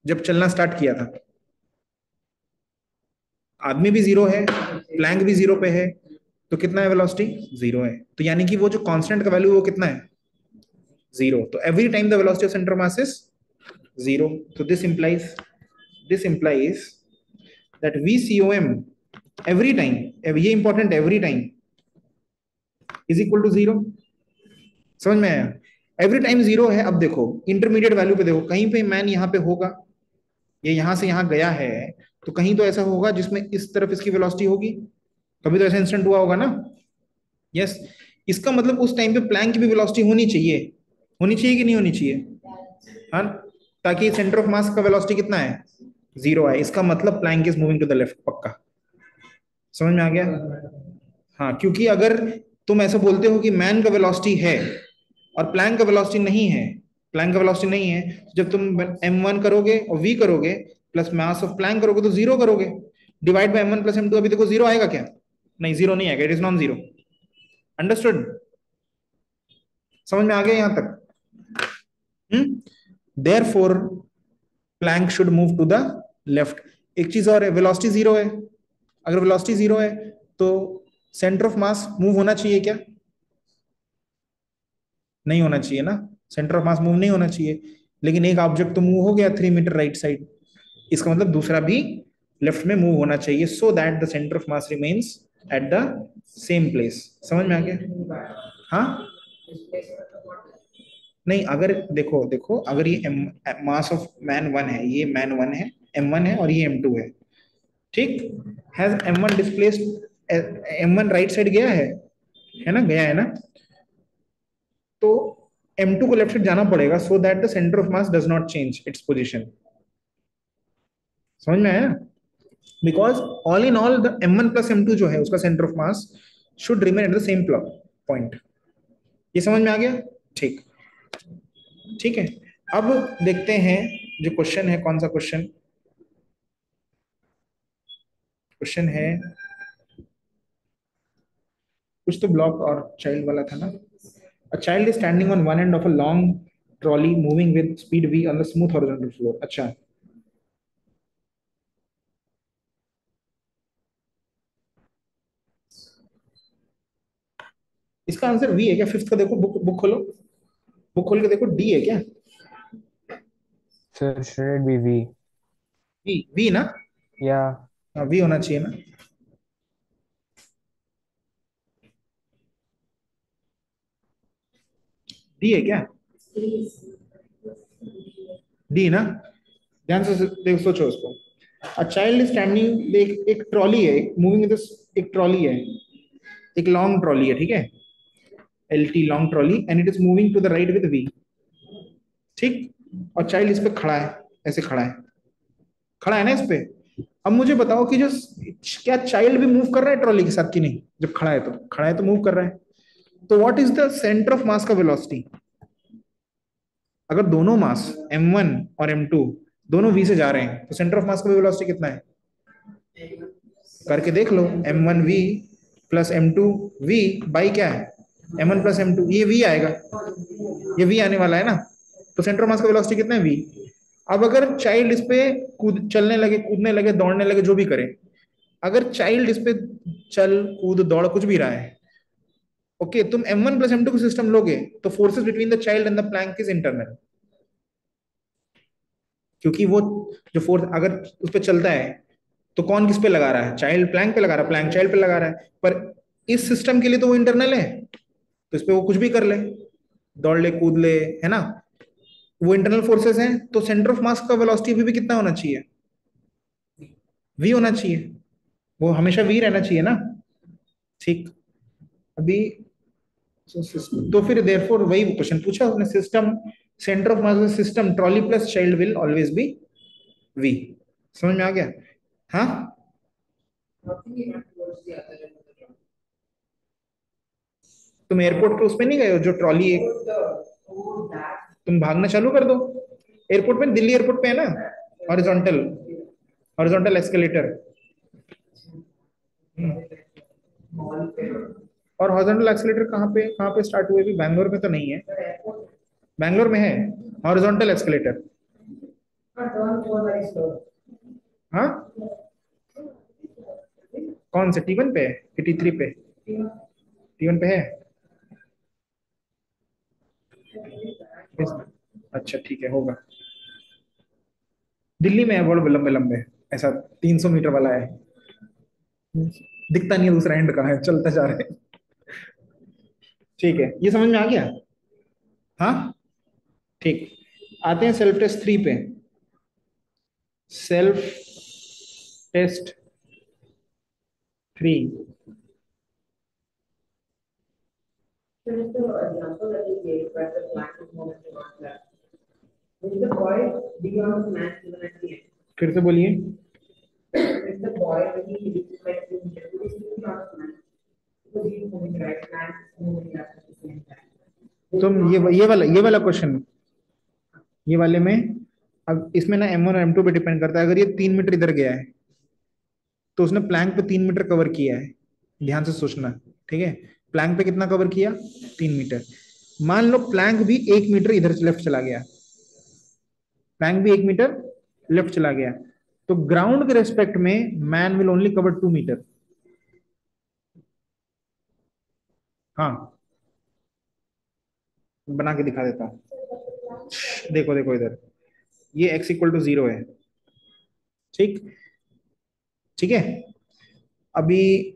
जब चलना स्टार्ट किया था? आदमी भी 0 है, प्लैंक भी 0 पे है, तो कितना है वेलोसिटी? 0 है. तो यानी कि वो जो कांस्टेंट का वैल्यू वो कितना है? 0. तो every time the velocity of centre of mass is 0. तो this implies that VCOM every time, ये important, every time is equal to 0. समझ में आया? एवरी टाइम 0 है. अब देखो इंटरमीडिएट वैल्यू पे देखो, कहीं पे मैन यहाँ पे होगा, ये यहां से यहां गया है, तो कहीं तो ऐसा होगा जिसमें इस तरफ इसकी वेलोसिटी होगी. कभी तो ऐसा इंस्टेंट हुआ होगा ना. यस. इसका मतलब उस टाइम पे प्लैंक की भी वेलोसिटी होनी चाहिए. होनी चाहिए कि नहीं होनी चाहिए? हाँ, ताकि सेंटर ऑफ मास का वेलोसिटी कितना है? 0 है. इसका मतलब plank is moving to the left. पक्का समझ में आ गया? हाँ, क्योंकि अगर तुम ऐसा बोलते हो कि मैन का वेलोसिटी है और प्लैंक का वेलोसिटी नहीं है, प्लैंक का वेलोसिटी नहीं है, जब तुम m1 करोगे और v करोगे प्लस मास ऑफ प्लैंक करोगे तो 0 करोगे. Divide by m1 plus m2. अभी देखो 0 आएगा क्या? नहीं, 0 नहीं आएगा. It is non 0. अंडरस्टूड? समझ में आ गया यहां तक? Therefore plank should move to the left. एक चीज और है, वेलोसिटी 0 है. अगर वेलोसिटी 0 है तो सेंटर ऑफ मास मूव होना चाहिए क्या? नहीं होना चाहिए ना. सेंटर ऑफ मास मूव नहीं होना चाहिए. लेकिन एक ऑब्जेक्ट तो मूव हो गया 3 मीटर राइट साइड, इसका मतलब दूसरा भी लेफ्ट में मूव होना चाहिए, so that the centre of mass remains at the same place. समझ में आ गया? हाँ, नहीं, अगर देखो देखो, अगर ये मास ऑफ मैन 1 है, ये मैन 1 है, m1 है और ये m2 है. ठीक. Has m1 displaced, m1 right side गया है ना? गया है ना. तो m2 को लेफ्ट साइड जाना पड़ेगा, so that the centre of mass does not change its position. समझ में आया? Because all in all the m1 plus m2 जो है उसका centre of mass should remain at the same point. ये समझ में आ गया? ठीक. ठीक है. अब देखते हैं जो क्वेश्चन है. कौन सा क्वेश्चन? क्वेश्चन है कुछ तो ब्लॉक और चाइल्ड वाला था ना. A child is standing on one end of a long trolley moving with speed v on the smooth horizontal floor. अच्छा, इसका आंसर v है क्या? फिफ्थ का देखो, बुक खोलो, बुक खोल के देखो, d है क्या? Sir, should it be V? v ना? Yeah. हाँ, v होना चाहिए ना. d है क्या? d ना. ध्यान से देख, सोचो उसको. अ चाइल्ड इज स्टैंडिंग, एक ट्रॉली है, मूविंग विद, एक ट्रॉली है, एक लॉन्ग ट्रॉली है. ठीक है. LT long trolley and it is moving to the right with V, ठीक, और चाइल्ड इस पे खड़ा है, ऐसे खड़ा है ना इस पे। अब मुझे बताओ कि जो क्या चाइल्ड भी मूव कर रहा है ट्रॉली के साथ कि नहीं? जब खड़ा है तो मूव कर रहा है। तो what is the centre of mass का वेलोसिटी? अगर दोनों मास m1 और m2 दोनों v से जा रहे हैं तो सेंटर ऑफ मास का वेलोसिटी कितना है? करके देख लो, m1v प्लस m2v बाई क्या है, m1 प्लस m2, ये v आएगा, ये v आने वाला है ना। तो सेंटर ऑफ मास का वेलोसिटी कितना है? v। अब अगर चाइल्ड इस पे चलने लगे, कूदने लगे, दौड़ने लगे, जो भी करे, अगर चाइल्ड इस पे चल कूद दौड़ कुछ भी रहा है, ओके, तुम m1 प्लस m2 का सिस्टम लोगे तो forces between the child and the plank is internal, क्योंकि वो जो फोर्स अगर उस पर चलता है तो कौन किस पे लगा रहा है? चाइल्ड प्लैंक पे लगा रहा है, प्लैंक चाइल्ड पे लगा रहा है, पर इस सिस्टम के लिए तो वो इंटरनल है, तो इस पे वो कुछ भी कर ले, दौड़ ले, कूद ले, है ना, वो इंटरनल फोर्सेस हैं। तो सेंटर ऑफ मास का वेलोसिटी अभी भी कितना होना चाहिए? v होना चाहिए, वो हमेशा v रहना चाहिए ना, ठीक। अभी तो फिर देयरफॉर वही क्वेश्चन पूछा उसने, system centre of mass system trolley plus child will always be v। समझ में आ गया? हाँ, Nothing even towards the other end of the ground. तुम एयरपोर्ट पे उसमें नहीं गए हो जो ट्रॉली एक, Oh, that. तुम भागना चालू कर दो एयरपोर्ट में, दिल्ली एयरपोर्ट पे है ना, हॉरिजॉन्टल हॉरिजॉन्टल एस्केलेटर, Mall पे. और हॉरिजॉन्टल एक्सीलेटर कहाँ पे स्टार्ट हुए? भी बैंगलोर में तो नहीं है, The airport. बैंगलोर में है horizontal accelerator. But don't go very slow. हाँ, कौन से T1 पे है कि T3 पे? T1 पे है। अच्छा ठीक है, होगा, दिल्ली में है, बहुत लंबे लंबे, ऐसा 300 मीटर वाला है, दिखता नहीं है दूसरा एंड कहाँ है, चलते जा रहे हैं। ठीक है, ये समझ में आ गया? हाँ, ठीक। आते हैं सेल्फ टेस्ट 3 पे। Self test 3, Finish the example that you gave where the black is moving to one left. Is the boy beyond the man even at the end? फिर से बोलिए। Is the boy when he reaches like 2 meters, he is still beyond the man? Because he is moving right, man is moving left at the same time. तुम ये वाला question, ये वाले में, अब इसमें ना m1 और m2 पे डिपेंड करता है। अगर ये 3 मीटर इधर गया है तो उसने प्लैंक पे 3 मीटर कवर किया है, ध्यान से सोचना, ठीक है। प्लैंक पे कितना कवर किया? 3 मीटर। मान लो प्लैंक भी 1 मीटर इधर लेफ्ट चला गया, प्लैंक भी 1 मीटर लेफ्ट चला गया, तो ग्राउंड के रेस्पेक्ट में man will only cover 2 metre. हाँ, बना के दिखा देता हूँ, देखो देखो इधर, ये x इक्वल टू 0 है, ठीक, ठीक है। अभी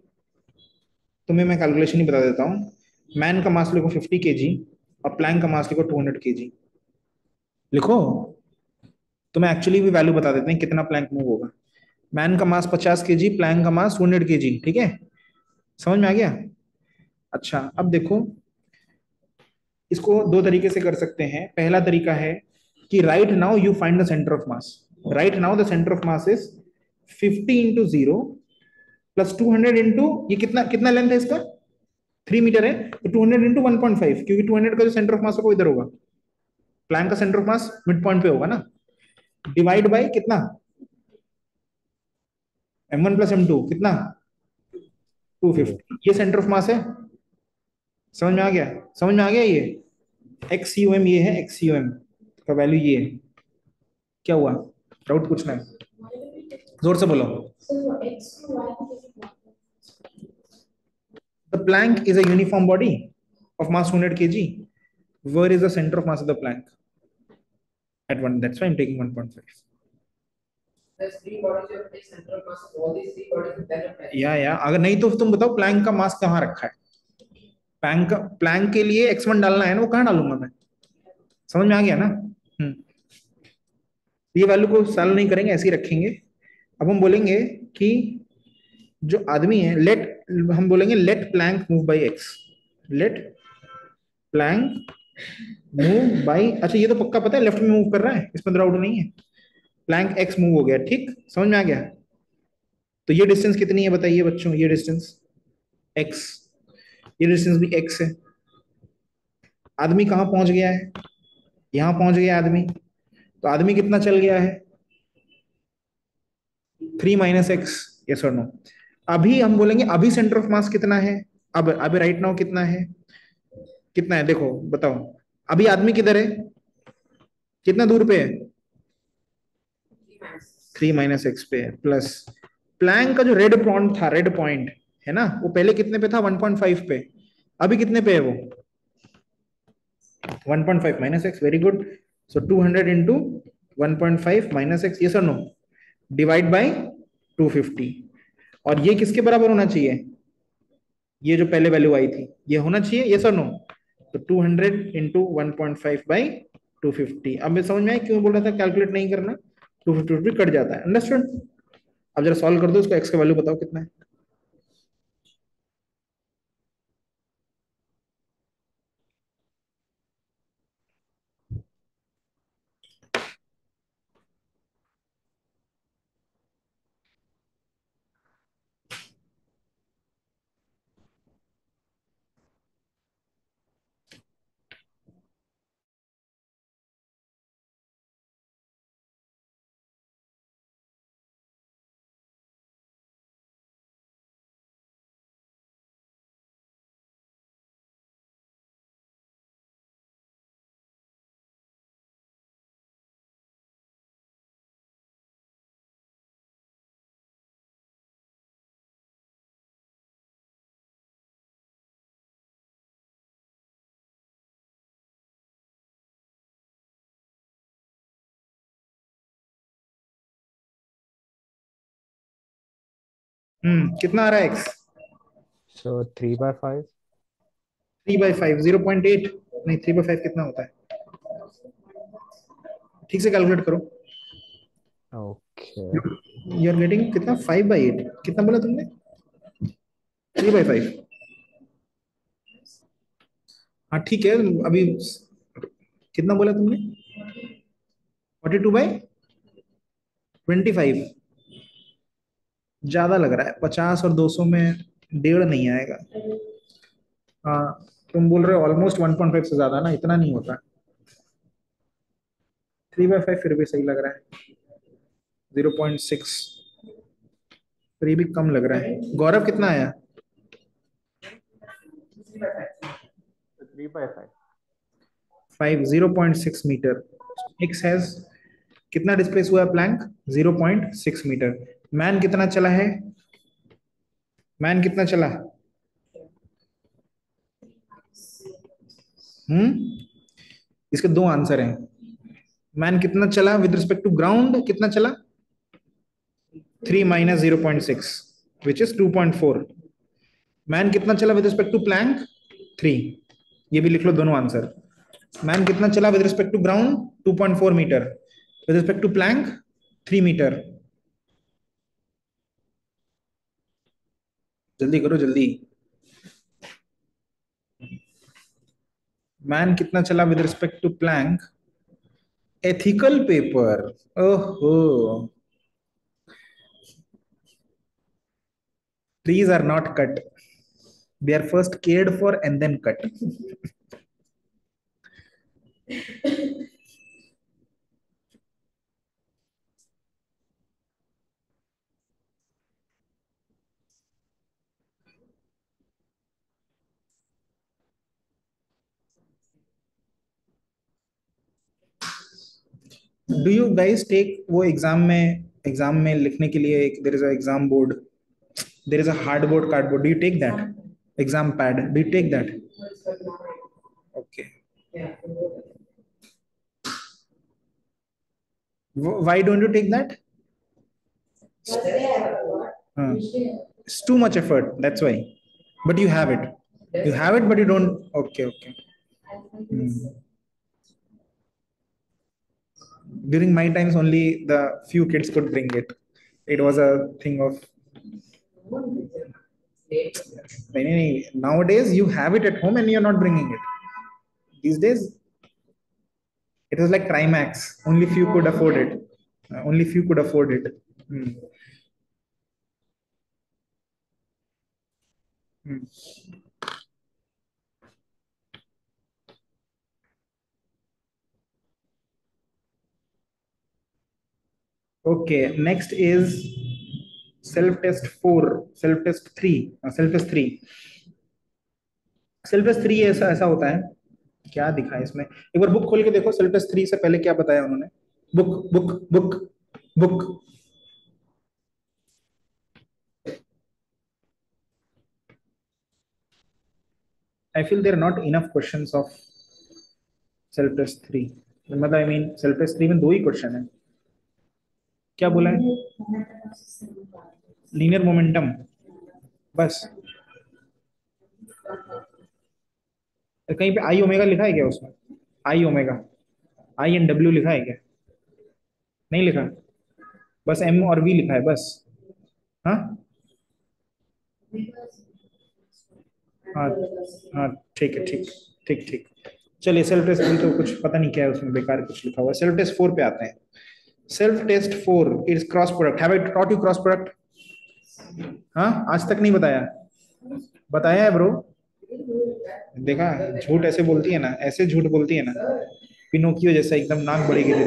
तुम्हें मैं कैलकुलेशन ही बता देता हूँ। मैन का मास लिखो 50 kg और प्लैंक का मास लिखो 200 kg, लिखो। तुम्हें एक्चुअली भी वैल्यू बता देते हैं कितना प्लैंक मूव होगा। मैन का मास 50 kg, प्लैंक का मास 200 kg, ठीक है, समझ में आ गया? अच्छा, अब देखो, इसको दो तरीके से कर सकते हैं। पहला तरीका है कि right now you find the centre of mass. Right now the centre of mass is 50 into 0 plus 200 into, ये कितना कितना लेंथ है इसका? 3 मीटर है, तो 200 इंटू 1.5, क्योंकि 200 का जो सेंटर ऑफ मास होगा इधर होगा, प्लैंक का centre of mass mid point पे होगा ना, डिवाइड बाय कितना, m1 प्लस m2 कितना, 250, ये सेंटर ऑफ मास है। समझ में आ गया? समझ में आ गया? ये XUM, ये है XUM का वैल्यू, ये है। क्या हुआ? डाउट पूछना है? जोर से बोलो। The plank is a uniform body of mass 200 kg. Where is the center of mass of the plank? At 1. That's why I'm taking 1.5. There's 3 bodies, you have to take center of mass of all these 3 bodies and then apply. या अगर नहीं तो तुम बताओ Planck का मास कहाँ रखा है? प्लैंक के लिए x1 डालना है ना, वो कहाँ डालूंगा मैं? समझ में आ गया ना? ये वैल्यू को सॉल्व नहीं करेंगे, ऐसे ही रखेंगे। अब हम बोलेंगे कि जो आदमी है, हम बोलेंगे let plank move by x, let plank move by, अच्छा ये तो पक्का पता है लेफ्ट में मूव कर रहा है, इसमें डाउट नहीं है। प्लैंक एक्स मूव हो गया, ठीक, समझ में आ गया। तो ये डिस्टेंस कितनी है बताइए बच्चों, ये डिस्टेंस एक्स, ये डिस्टेंस भी एक्स है। आदमी कहाँ पहुंच गया है, यहां पहुंच गया आदमी। तो आदमी कितना चल गया है, 3 - x, यस और नो। अभी हम बोलेंगे अभी सेंटर ऑफ मास कितना है, अब अभी राइट नाउ कितना है, कितना है देखो बताओ। अभी आदमी किधर है, कितना दूर पे है, 3 - x पे है, प्लस प्लैंक का जो रेड पॉइंट था, रेड पॉइंट है ना, वो पहले कितने पे था, 1.5 पे, अभी कितने पे है वो, 1.5 - x, वेरी गुड। सो 200 इंटू 1.5 - x, यस और नो, डिवाइड बाई 250। और ये किसके बराबर होना चाहिए, ये जो पहले वैल्यू आई थी ये होना चाहिए, यस और नो। तो 200 इंटू 1.5 बाई 250। अब मैं समझ में आया क्यों बोल रहा था कैलकुलेट नहीं करना, 250 कट जाता है, अंडरस्टूड। अब जरा सॉल्व कर दो उसको, एक्स का वैल्यू बताओ कितना है। कितना आ रहा है एक्स, So 3/5. 3/5, 0.8, नहीं 3/5 कितना होता है, ठीक से कैलकुलेट करो। Okay. यू आर गेटिंग कितना, 5/8, कितना बोला तुमने, 3/5। हाँ ठीक है, अभी कितना बोला तुमने, 42/25, ज्यादा लग रहा है, 50 और 200 में डेढ़ नहीं आएगा। हाँ, तुम बोल रहे हो ऑलमोस्ट 1.5 से ज्यादा ना, इतना नहीं होता। 3/5 फिर भी सही लग रहा है, 0.6 फिर भी कम लग रहा है। गौरव कितना आया, 3/5. 5, 0.6 मीटर। एक्स हैज, कितना डिस्प्लेस हुआ है प्लैंक, 0.6 मीटर। मैन कितना चला है, मैन कितना चला, इसके दो आंसर हैं। मैन कितना चला विद रिस्पेक्ट टू ग्राउंड, कितना चला, 3 - 0.6 विच इज 2.4। मैन कितना चला विद रिस्पेक्ट टू प्लैंक, 3, ये भी लिख लो दोनों आंसर। मैन कितना चला with respect to ground, 2.4 metre, with respect to plank 3 metre. जल्दी करो जल्दी। मैन कितना चला with respect to plank, ethical paper, ओहो, trees are not cut, they are first cared for and then cut. Do you guys take वो exam में लिखने के लिए एक there is a exam board, there is a hard board, cardboard, do you take that exam pad, do you take that, okay. Why don't you take that, it's too much effort, that's why, but you have it, you have it but you don't, okay, okay. During my times only the few kids could bring it, it was a thing of, नहीं, nowadays you have it at home and you're not bringing it, These days, it was like Trimax. Only few could afford it. Only few could afford it. Hmm. Hmm. Okay, next is self test 4, self test 3, self test 3. Self test 3 ऐसा ऐसा होता है, क्या दिखा है इसमें, एक बार book खोल के देखो सेल्फ टेस्ट 3 से पहले क्या बताया उन्होंने। Book book book book I feel there not enough questions of self test 3, मतलब आई मीन सेल्फ टेस्ट 3 में दो ही क्वेश्चन है। क्या बोला है? लीनियर मोमेंटम बस। कहीं पे आई ओमेगा लिखा है क्या उसमें? आई ओमेगा, आई एंड डब्ल्यू लिखा है क्या? नहीं लिखा, बस एम और वी लिखा है बस। हाँ हाँ हाँ, ठीक है, ठीक ठीक ठीक। चलिए सेल्फ टेस्ट 3 तो कुछ पता नहीं क्या है उसमें, बेकार कुछ लिखा हुआ है। सेल्फ टेस्ट 4 पे आते हैं। Self test 4 is cross product. Have I taught you cross product? हाँ, आज तक नहीं बताया? बताया है ब्रो। देखा, झूठ ऐसे बोलती है ना, ऐसे झूठ बोलती है ना, पिनोकियो जैसा एकदम नाक बड़ी गिरी।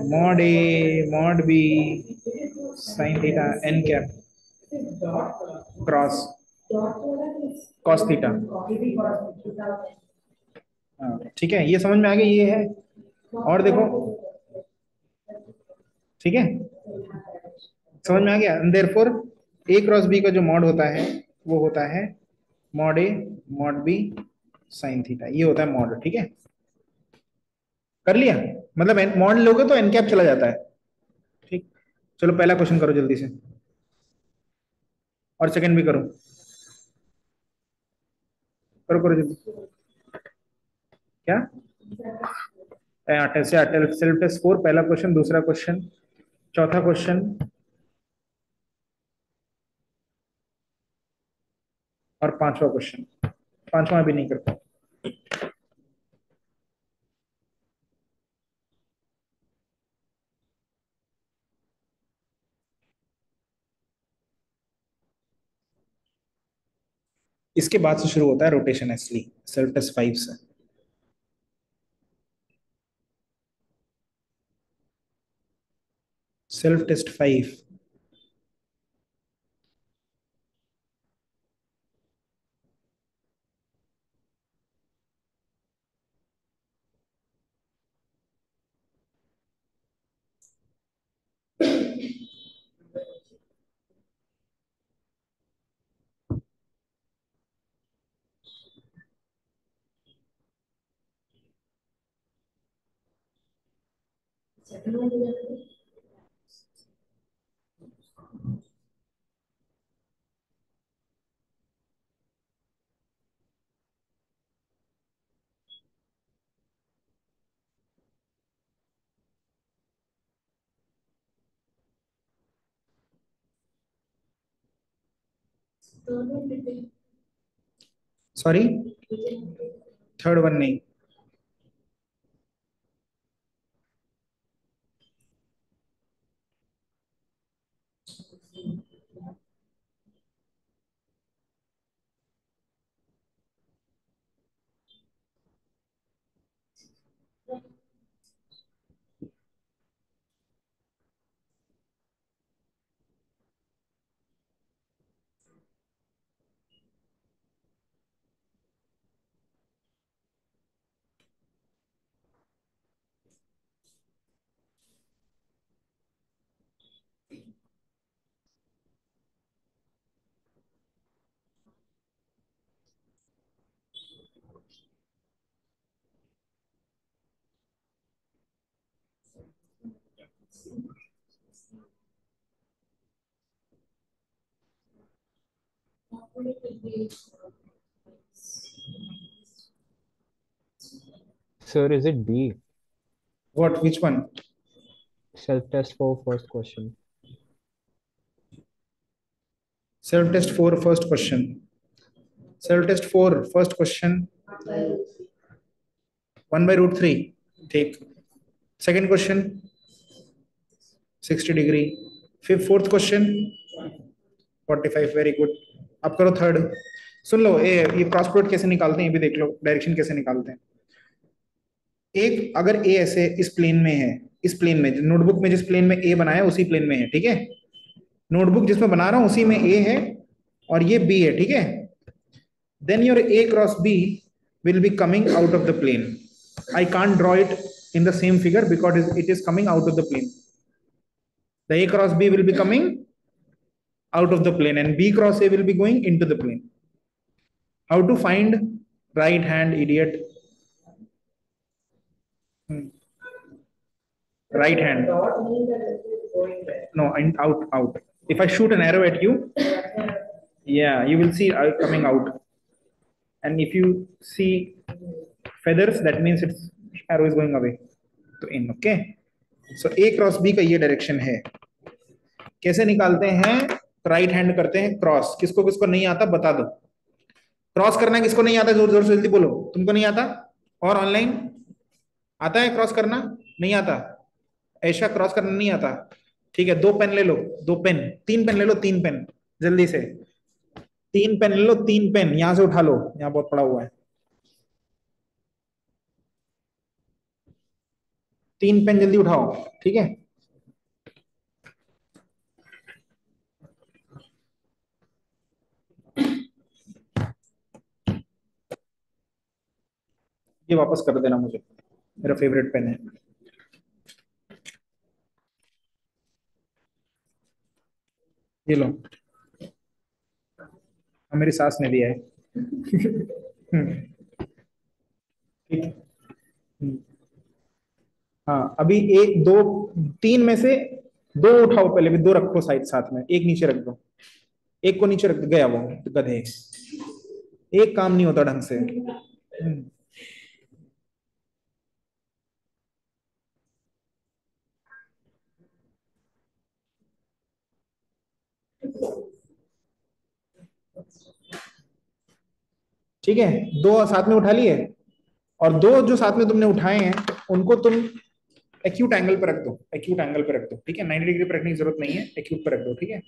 Mod A mod B sine theta N cap cross cos theta. हाँ ठीक है, ये समझ में आ गया, ये है। और देखो, ठीक है, समझ में आ गया। देयरफॉर ए क्रॉस बी का जो मॉड होता है वो होता है mod A mod B sine theta, ये होता है मॉड। ठीक है, कर लिया, मतलब मॉड लोगे तो एन कैप चला जाता है। ठीक, चलो पहला क्वेश्चन करो जल्दी से, और सेकंड भी करो, करो करो जल्दी। क्या? सेल्फ टेस्ट 4 पहला क्वेश्चन, दूसरा क्वेश्चन, चौथा क्वेश्चन और पांचवा क्वेश्चन। पांचवा भी नहीं करता। इसके बाद से शुरू होता है रोटेशन एसली, सेल्फ टेस्ट 5 से। Self test 5। Sorry, third one नहीं। Sir, is it B? What, which one? Self-test for first question. Self test 4 first question. Self test 4 first question 1/√3, ठीक। Second question 60 degree. फिर फोर्थ क्वेश्चन 45, वेरी गुड। अब करो third. सुन लो, ये cross product कैसे निकालते हैं ये भी देख लो, डायरेक्शन कैसे निकालते हैं। एक अगर ए ऐसे इस प्लेन में है, इस प्लेन में नोटबुक में जिस प्लेन में ए बनाया उसी प्लेन में है, ठीक है। नोटबुक जिसमें बना रहा हूं उसी में ए है और ये बी है, ठीक है। Then your A cross B will be coming out of the plane. I can't draw it in the same figure because it is coming out of the plane. The A cross B will be coming out of the plane and B cross A will be going into the plane. How to find right hand, idiot? Right hand. Dot means that it is going there. No, and out. If I shoot an arrow at you, yeah, you will see coming out. And if you see feathers, that means its arrow is going away. तो in, okay. So A cross B का ये direction है। कैसे निकालते हैं? Right hand करते हैं cross. किसको किसको नहीं आता बता दो। क्रॉस करना किसको नहीं आता? जोर जोर से जल्दी बोलो। तुमको नहीं आता? और ऑनलाइन आता है क्रॉस करना? नहीं आता? ऐसा क्रॉस करना नहीं आता? ठीक है, 2 पेन ले लो, 2 पेन, 3 पेन ले लो, 3 पेन जल्दी से। 3 पेन ले लो, 3 पेन यहां से उठा लो, यहां बहुत पड़ा हुआ है। 3 पेन जल्दी उठाओ, ठीक है। ये वापस कर देना मुझे, मेरा फेवरेट पेन है। ये लो, मेरी सास ने दिया है। ठीक। हाँ, अभी 1 2 3 में से 2 उठाओ, पहले भी 2 रखो साइड साथ में, एक नीचे रख दो। एक को नीचे रख दो, गया वो गधे। एक काम नहीं होता ढंग से। ठीक है, 2 साथ में उठा लिए और 2 जो साथ में तुमने उठाए हैं उनको तुम एक्यूट एंगल पर रख दो, एक्यूट एंगल पर रख दो, ठीक है। 90 डिग्री पर रखने की जरूरत नहीं है, एक्यूट पर रख दो, ठीक है।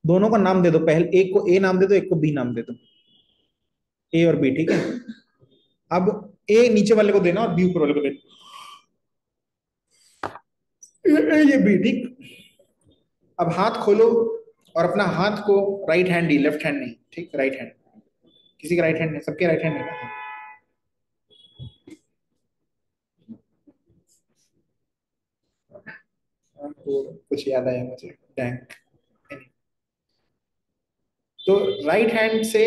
दोनों का नाम दे दो, पहले एक को ए नाम दे दो, एक को बी नाम दे दो, ए और बी, ठीक है। अब ए नीचे वाले को देना और बी ऊपर वाले को देना, ये बी, ठीक। अब हाथ खोलो और अपना हाथ को राइट हैंड ही, लेफ्ट हैंड नहीं, ठीक, राइट हैंड। किसी का राइट हैंड नहीं, सबके राइट हैंड नहीं ना। तो कुछ याद आया मुझे, टैंक। तो राइट हैंड से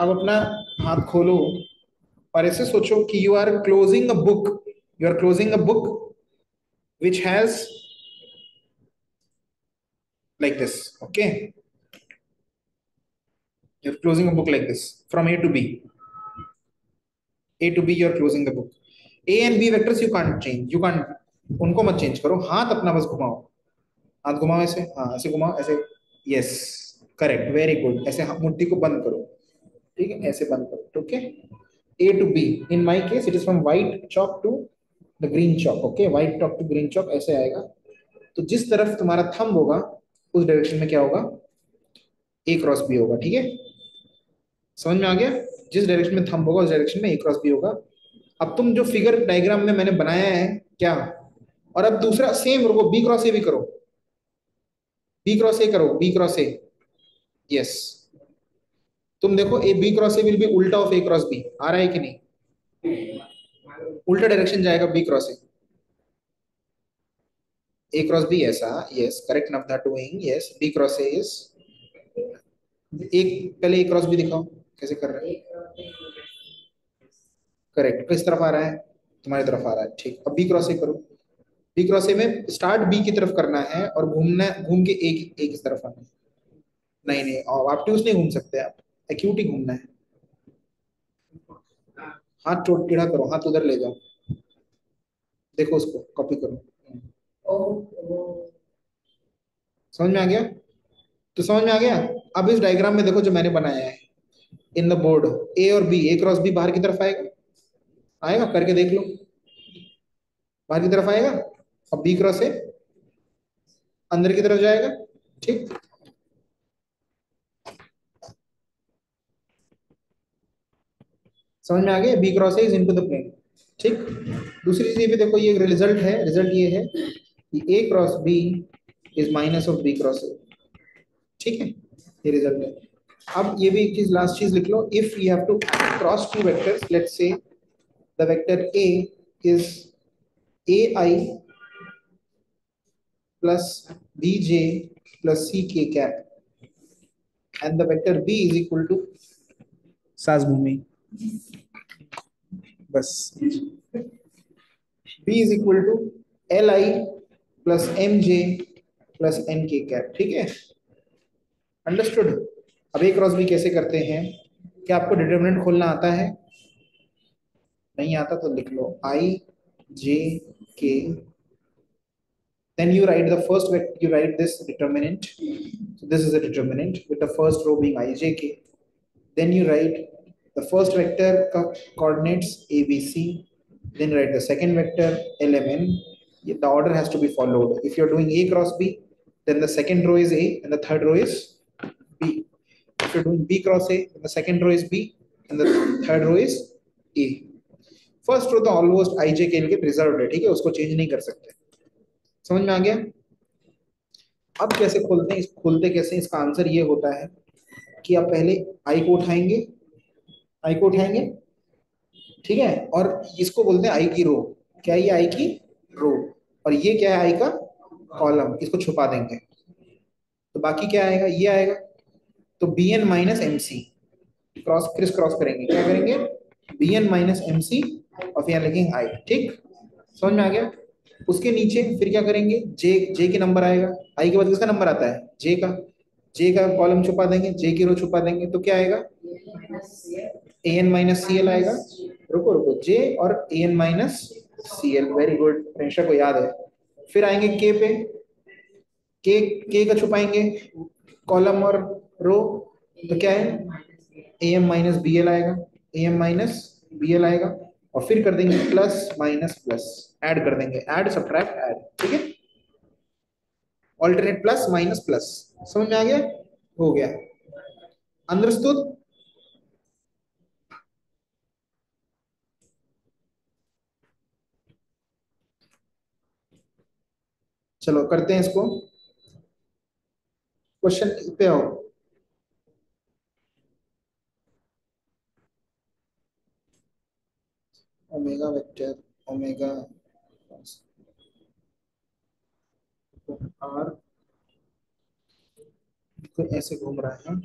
अब अपना हाथ खोलो और ऐसे सोचो कि you are closing a book, you are closing a book which has like this, okay? You're closing a book like this from A to B. A to B, you're closing the book. A and B vectors you can't change, you can't, उनको मत change करो, हाथ अपना बस घुमाओ, हाथ घुमाओ ऐसे, हाँ ऐसे घुमाओ, ऐसे, यस करेक्ट, वेरी गुड। ऐसे मुट्ठी को बंद करो, ठीक है, ऐसे बंद करो, okay. A to B, in my case it is from white chalk to the green chalk, okay? White chalk to green chalk ऐसे आएगा। तो जिस तरफ तुम्हारा थंब होगा उस डायरेक्शन में क्या होगा? ए क्रॉस बी होगा, ठीक है। समझ में आ गया? जिस डायरेक्शन में थंब होगा उस डायरेक्शन में ए क्रॉस बी होगा। अब तुम जो फिगर डायग्राम में मैंने बनाया है क्या, और अब दूसरा सेम रुको, बी क्रॉस ए भी करो, बी क्रॉस ए करो, बी क्रॉस ए, यस। तुम देखो A B cross A will be उल्टा ऑफ ए क्रॉस बी, आ रहा है कि नहीं? उल्टा डायरेक्शन जाएगा B cross A cross B, ऐसा, yes correct, now that doing, yes B cross A is, एक पहले ए क्रॉस बी दिखाओ कैसे कर रहे हैं, करेक्ट। किस तरफ आ रहा है? तुम्हारी तरफ आ रहा है, ठीक। अब बी क्रॉस ए करो, बी क्रॉस ए में स्टार्ट बी की तरफ करना है और घूमना, घूम के ए की तरफ आना है। नहीं नहीं, आप ट्यूस नहीं घूम सकते, आप एक्यूट ही घूमना है। हाथ चोट टेढ़ा करो, हाथ उधर ले जाओ, देखो उसको कॉपी करो। समझ में आ गया? तो समझ में आ गया। अब इस डायग्राम में देखो जो मैंने बनाया है इन द बोर्ड, ए और बी, ए क्रॉस बी बाहर की तरफ आएगा, आएगा, करके देख लो, बाहर की तरफ आएगा और बी क्रॉस ए अंदर की तरफ जाएगा। ठीक, समझ में आ गया, B cross A is into the plane. ठीक, दूसरी चीज ये भी देखो, ये रिजल्ट है, रिजल्ट ये है कि A cross B is minus of B cross A. ठीक है, ये रिजल्ट है। अब ये भी एक चीज, लास्ट चीज लिख लो, if you have to cross two vectors, let's say the vector A is A I plus bj plus ck cap and the vector b is equal to सास भूमि, बस b is equal to li plus mj plus nk cap। ठीक है, understood. अब ए cross B कैसे करते हैं? क्या आपको डिटरमिनेंट खोलना आता है? नहीं आता तो लिख लो आई जे के, then you write the first vector, you write this determinant, so this is a determinant with the first row being ijk, then you write the first vector coordinates abc, then write the second vector lmn. The order has to be followed. If you're doing a cross b, then the second row is a and the third row is b. If you're doing b cross a, then the second row is b and the third row is a. First row तो almost IJ के लिए preserved है, ठीक है, उसको change नहीं कर सकते। समझ में आ गया? अब कैसे खोलते हैं, खोलते कैसे? इसका आंसर ये होता है कि आप पहले आई को उठाएंगे, आई को उठाएंगे, ठीक है, और इसको बोलते हैं आई की रो। क्या ये आई की रो, और ये क्या है आई का कॉलम, इसको छुपा देंगे तो बाकी क्या आएगा, ये आएगा। तो B N minus M C cross, क्रिस क्रॉस करेंगे, क्या करेंगे, B N minus M C और फिर यहाँ लिखेंगे आई। ठीक, समझ में आ गया? उसके नीचे फिर क्या करेंगे, जे, जे के नंबर आएगा, आई के बाद किसका नंबर आता है, जे का, जे का कॉलम छुपा देंगे, जे की रो छुपा देंगे, तो क्या आएगा, A N minus C L आएगा। रुको रुको, जे और A N minus C L, very good, Presha को याद है। फिर आएंगे के पे, के का छुपाएंगे कॉलम और रो, तो क्या है, A M minus B L आएगा, A M minus B L आएगा, और फिर कर देंगे प्लस माइनस प्लस, ऐड कर देंगे, ऐड सब्ट्रैक्ट ऐड, ठीक है, ऑल्टरनेट प्लस माइनस प्लस। समझ में आ गया? हो गया, अंडरस्टूड? चलो करते हैं इसको, क्वेश्चन पे आओ। ओमेगा वेक्टर, ओमेगा आर तो ऐसे घूम रहा है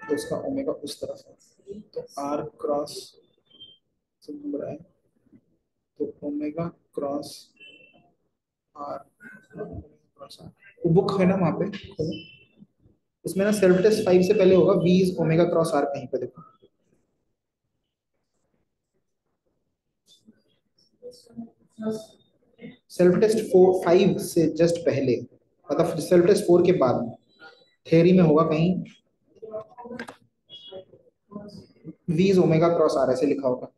तो उसका ओमेगा उस तरफ है, तो आर क्रॉस से घूम रहा है तो omega cross R, cross R, वो बुक है ना वहां पे, उसमें ना सेल्फ टेस्ट 5 से पहले होगा v is omega cross R, कहीं पे देखो, सेल्फ टेस्ट 5 से जस्ट पहले, मतलब सेल्फ टेस्ट 4 के बाद थ्योरी में होगा कहीं v is omega cross R ऐसे लिखा होगा।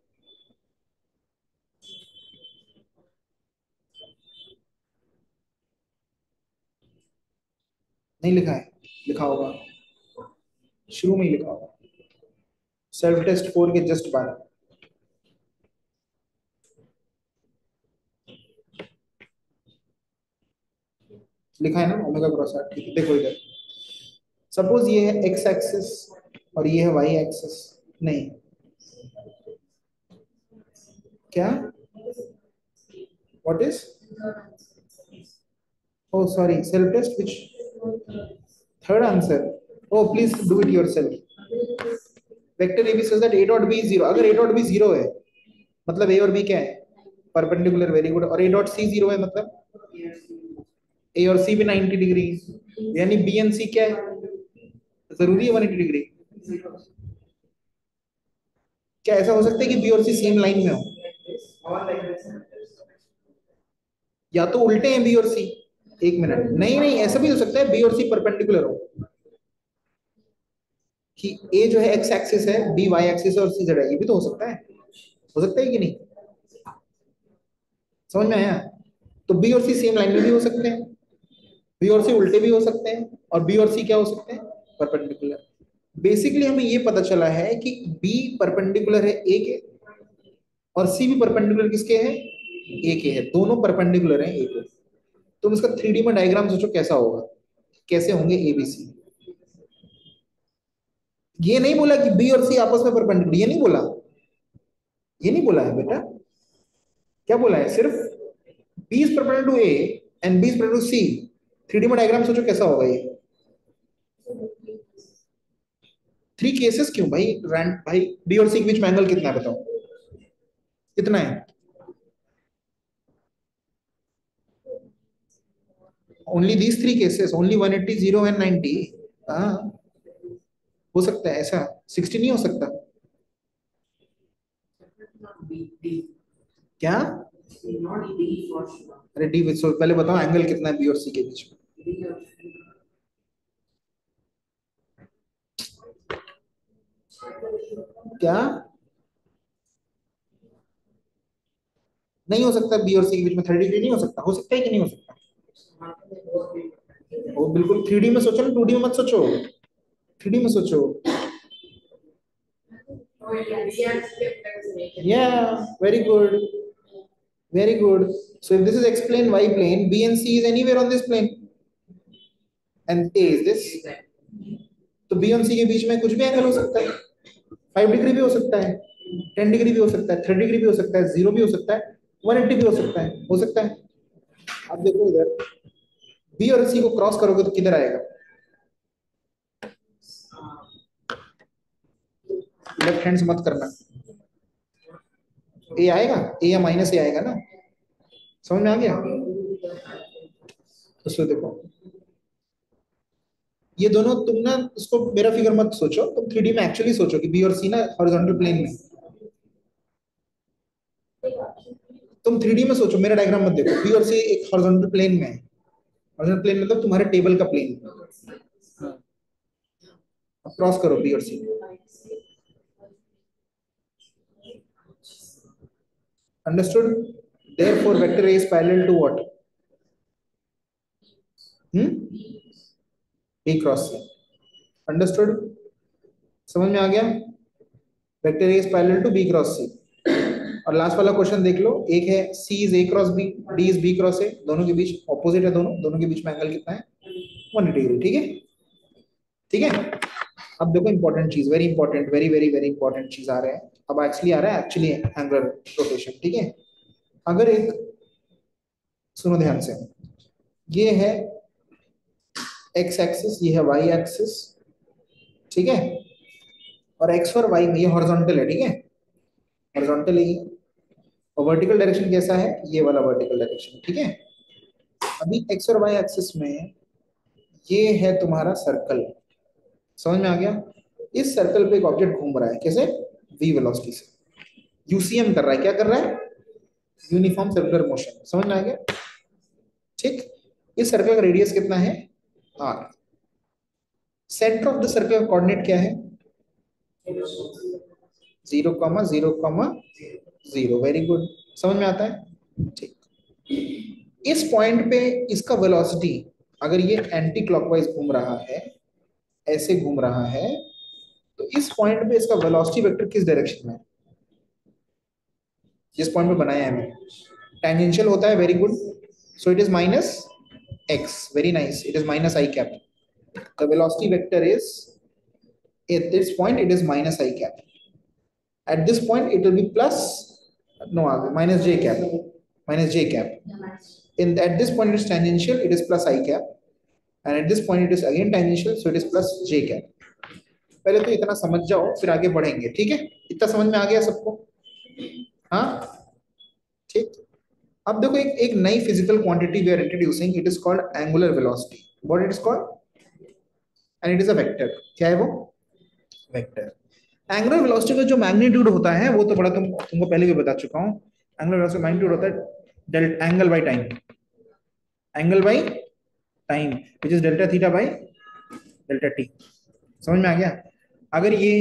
नहीं लिखा है? लिखा होगा, शुरू में ही लिखा होगा, सेल्फ टेस्ट 4 के जस्ट बाद लिखा है ना ओमेगा क्रॉस आर। ठीक है, देखो इधर, सपोज ये है एक्स एक्सिस और ये है वाई एक्सिस, नहीं क्या, what is, oh sorry, self test which third answer, oh please do it yourself। Vector A B says that a dot b is 0, अगर a dot b 0 है मतलब a और b क्या है, परपेंडिकुलर, वेरी गुड, और a dot c 0 है मतलब a और c भी 90 डिग्री, यानी b एंड c क्या है, जरूरी है 180 डिग्री। क्या ऐसा हो सकता है कि b और c सेम लाइन में हो, या तो उल्टे हैं b और c, एक मिनट, नहीं नहीं ऐसा भी हो सकता है बी और सी परपेंडिकुलर हो, कि ए जो है एक्स एक्सिस है, बी वाई एक्सिस है और सी जेड है, ये भी तो हो सकता है कि नहीं? समझ में आया? तो बी और सी सेम लाइन में भी हो सकते हैं, बी और सी उल्टे भी हो सकते हैं, और बी और सी क्या हो सकते हैं? परपेंडिकुलर। बेसिकली हमें ये पता चला है कि बी परपेंडिकुलर है ए के, और सी भी परपेंडिकुलर किसके है? ए के है। दोनों परपेंडिकुलर हैं ए के। तुम इसका 3D में डायग्राम सोचो कैसा होगा, कैसे होंगे ए बी सी। ये नहीं बोला कि बी और सी आपस में परपेंडिकुलर, ये नहीं बोला, ये नहीं बोला है बेटा। क्या बोला है? सिर्फ B is perpendicular to A and B is perpendicular to C. 3D में डायग्राम सोचो कैसा होगा ये। 3 केसेस क्यों भाई? भाई बी और सी के बीच में एंगल कितना है बताओ, कितना है? Only these 3 cases, only 180, 0 and 90। हाँ, हो सकता है ऐसा, 60 नहीं हो सकता क्या? अरे डी, पहले बताओ एंगल कितना है बी और सी के बीच में? क्या नहीं हो सकता? बी और सी के बीच में 30 डिग्री नहीं हो सकता? हो सकता है कि नहीं हो सकता? वो बिल्कुल 3D में सोचो ना, 2D में मत सोचो, 3D में सोचो। Yeah, very good, very good. So if this is x plane, y plane, B and C is anywhere on this plane, and A is this. तो B और C के बीच में कुछ भी एंगल हो सकता है, 5 डिग्री भी हो सकता है, 10 डिग्री भी हो सकता है, 30 डिग्री भी हो सकता है, 0 भी हो सकता है, 180 भी हो सकता है, हो सकता है। आप देखो इधर, B और C को क्रॉस करोगे तो किधर आएगा? लेफ्ट हैंड से मत करना, ए आएगा, ए या माइनस ए आएगा ना। समझ में आ गया? तो देखो ये दोनों, तुम ना इसको मेरा फिगर मत सोचो, तुम 3D में एक्चुअली सोचो कि बी और सी ना हॉरिजॉन्टल प्लेन में। तुम 3D में सोचो, मेरा डायग्राम मत देखो। बी और सी एक हॉरिजॉन्टल प्लेन में है। हॉरिजॉन्टल प्लेन मतलब तुम्हारे टेबल का प्लेन। अब क्रॉस करो बी और C. Understood? Therefore vector A is parallel to what? B cross C. Understood? समझ में आ गया? Vector A is parallel to B cross C. और लास्ट वाला क्वेश्चन देख लो, एक है C इज A क्रॉस B, D इज B क्रॉस A, दोनों के बीच ऑपोजिट है, दोनों दोनों के बीच में एंगल कितना है? 180 डिग्री। ठीक है, ठीक है। अब देखो इंपॉर्टेंट चीज, very important, very very very important चीज आ रहा है। अब एक्चुअली आ रहा है एक्चुअली एंगुलर रोटेशन। ठीक है, अगर एक, सुनो ध्यान से, ये है x एक्सिस, ये है y एक्सिस, ठीक है, और x और y में ये हॉरिजॉन्टल है, ठीक है, हॉरिजॉन्टल है। और वर्टिकल डायरेक्शन कैसा है? ये वाला वर्टिकल डायरेक्शन, ठीक है। अभी x और y एक्सिस में ये है तुम्हारा सर्कल, समझ में आ गया? इस सर्कल पे एक ऑब्जेक्ट घूम रहा है, कैसे? v वेलोसिटी से, यूसीएम कर रहा है। क्या कर रहा है? Uniform circular motion. समझ में आ गया? ठीक। इस सर्कल का रेडियस कितना है? r। Centre of the circle का कोऑर्डिनेट क्या है? 0,0,0। वेरी गुड, समझ में आता है? ठीक। इस पॉइंट पे इसका वेलोसिटी, अगर ये एंटी क्लॉकवाइज घूम रहा है, ऐसे घूम रहा है, तो इस पॉइंट पे इसका वेलोसिटी वेक्टर किस डायरेक्शन में है? जिस पॉइंट पे बनाया है मैंने, टेंजेंशियल होता है। Very good, so it is minus x। Very nice, it is minus i cap. The velocity vector is, at this point it is minus I cap, at this point it will be plus, no, minus j cap, minus j cap. At this point it is tangential, it is plus I cap, and at this point it is again tangential, so it is plus j cap. पहले तो इतना समझ जाओ, फिर आगे बढ़ेंगे। ठीक है, इतना समझ में आ गया सबको? हाँ, ठीक। अब देखो एक एक नई physical quantity we are introducing, it is called angular velocity. What it is called? And it is a vector. क्या है वो? वेक्टर। एंगुलर वेलोसिटी का जो मैग्नीट्यूड होता है वो तो बड़ा तुमको पहले भी बता चुका हूं। एंगुलर वेलोसिटी मैग्नीट्यूड होता है delta angle by time, angle by time which is delta theta by delta T. समझ में आ गया? अगर ये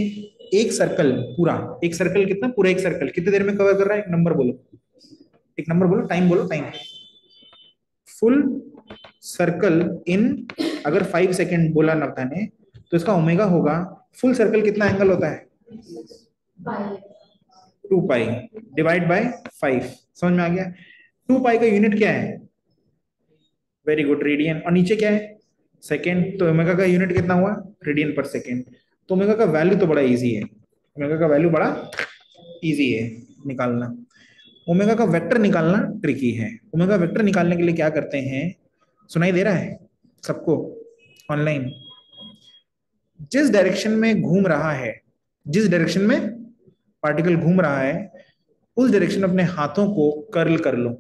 एक सर्कल पूरा, एक सर्कल कितना, पूरा एक सर्कल कितनी देर में कवर कर रहा है? एक नंबर बोलो, एक नंबर बोलो, टाइम बोलो, टाइम। फुल सर्कल इन, अगर 5 सेकेंड बोला नव्या ने, तो इसका ओमेगा होगा, फुल सर्कल कितना एंगल होता है? 2 पाई डिवाइड बाय 5। समझ में आ गया? 2 पाई का यूनिट क्या है? Very good, radian. और नीचे क्या है? सेकेंड। तो ओमेगा का यूनिट कितना हुआ? रेडियन पर सेकेंड। तो ओमेगा का वैल्यू तो बड़ा इजी है, ओमेगा का वैल्यू बड़ा इजी है निकालना। ओमेगा का वेक्टर निकालना ट्रिकी है। ओमेगा वेक्टर निकालने के लिए क्या करते हैं? सुनाई दे रहा है सबको ऑनलाइन? जिस डायरेक्शन में घूम रहा है, जिस डायरेक्शन में पार्टिकल घूम रहा है, उस डायरेक्शन में अपने हाथों को कर्ल कर लो,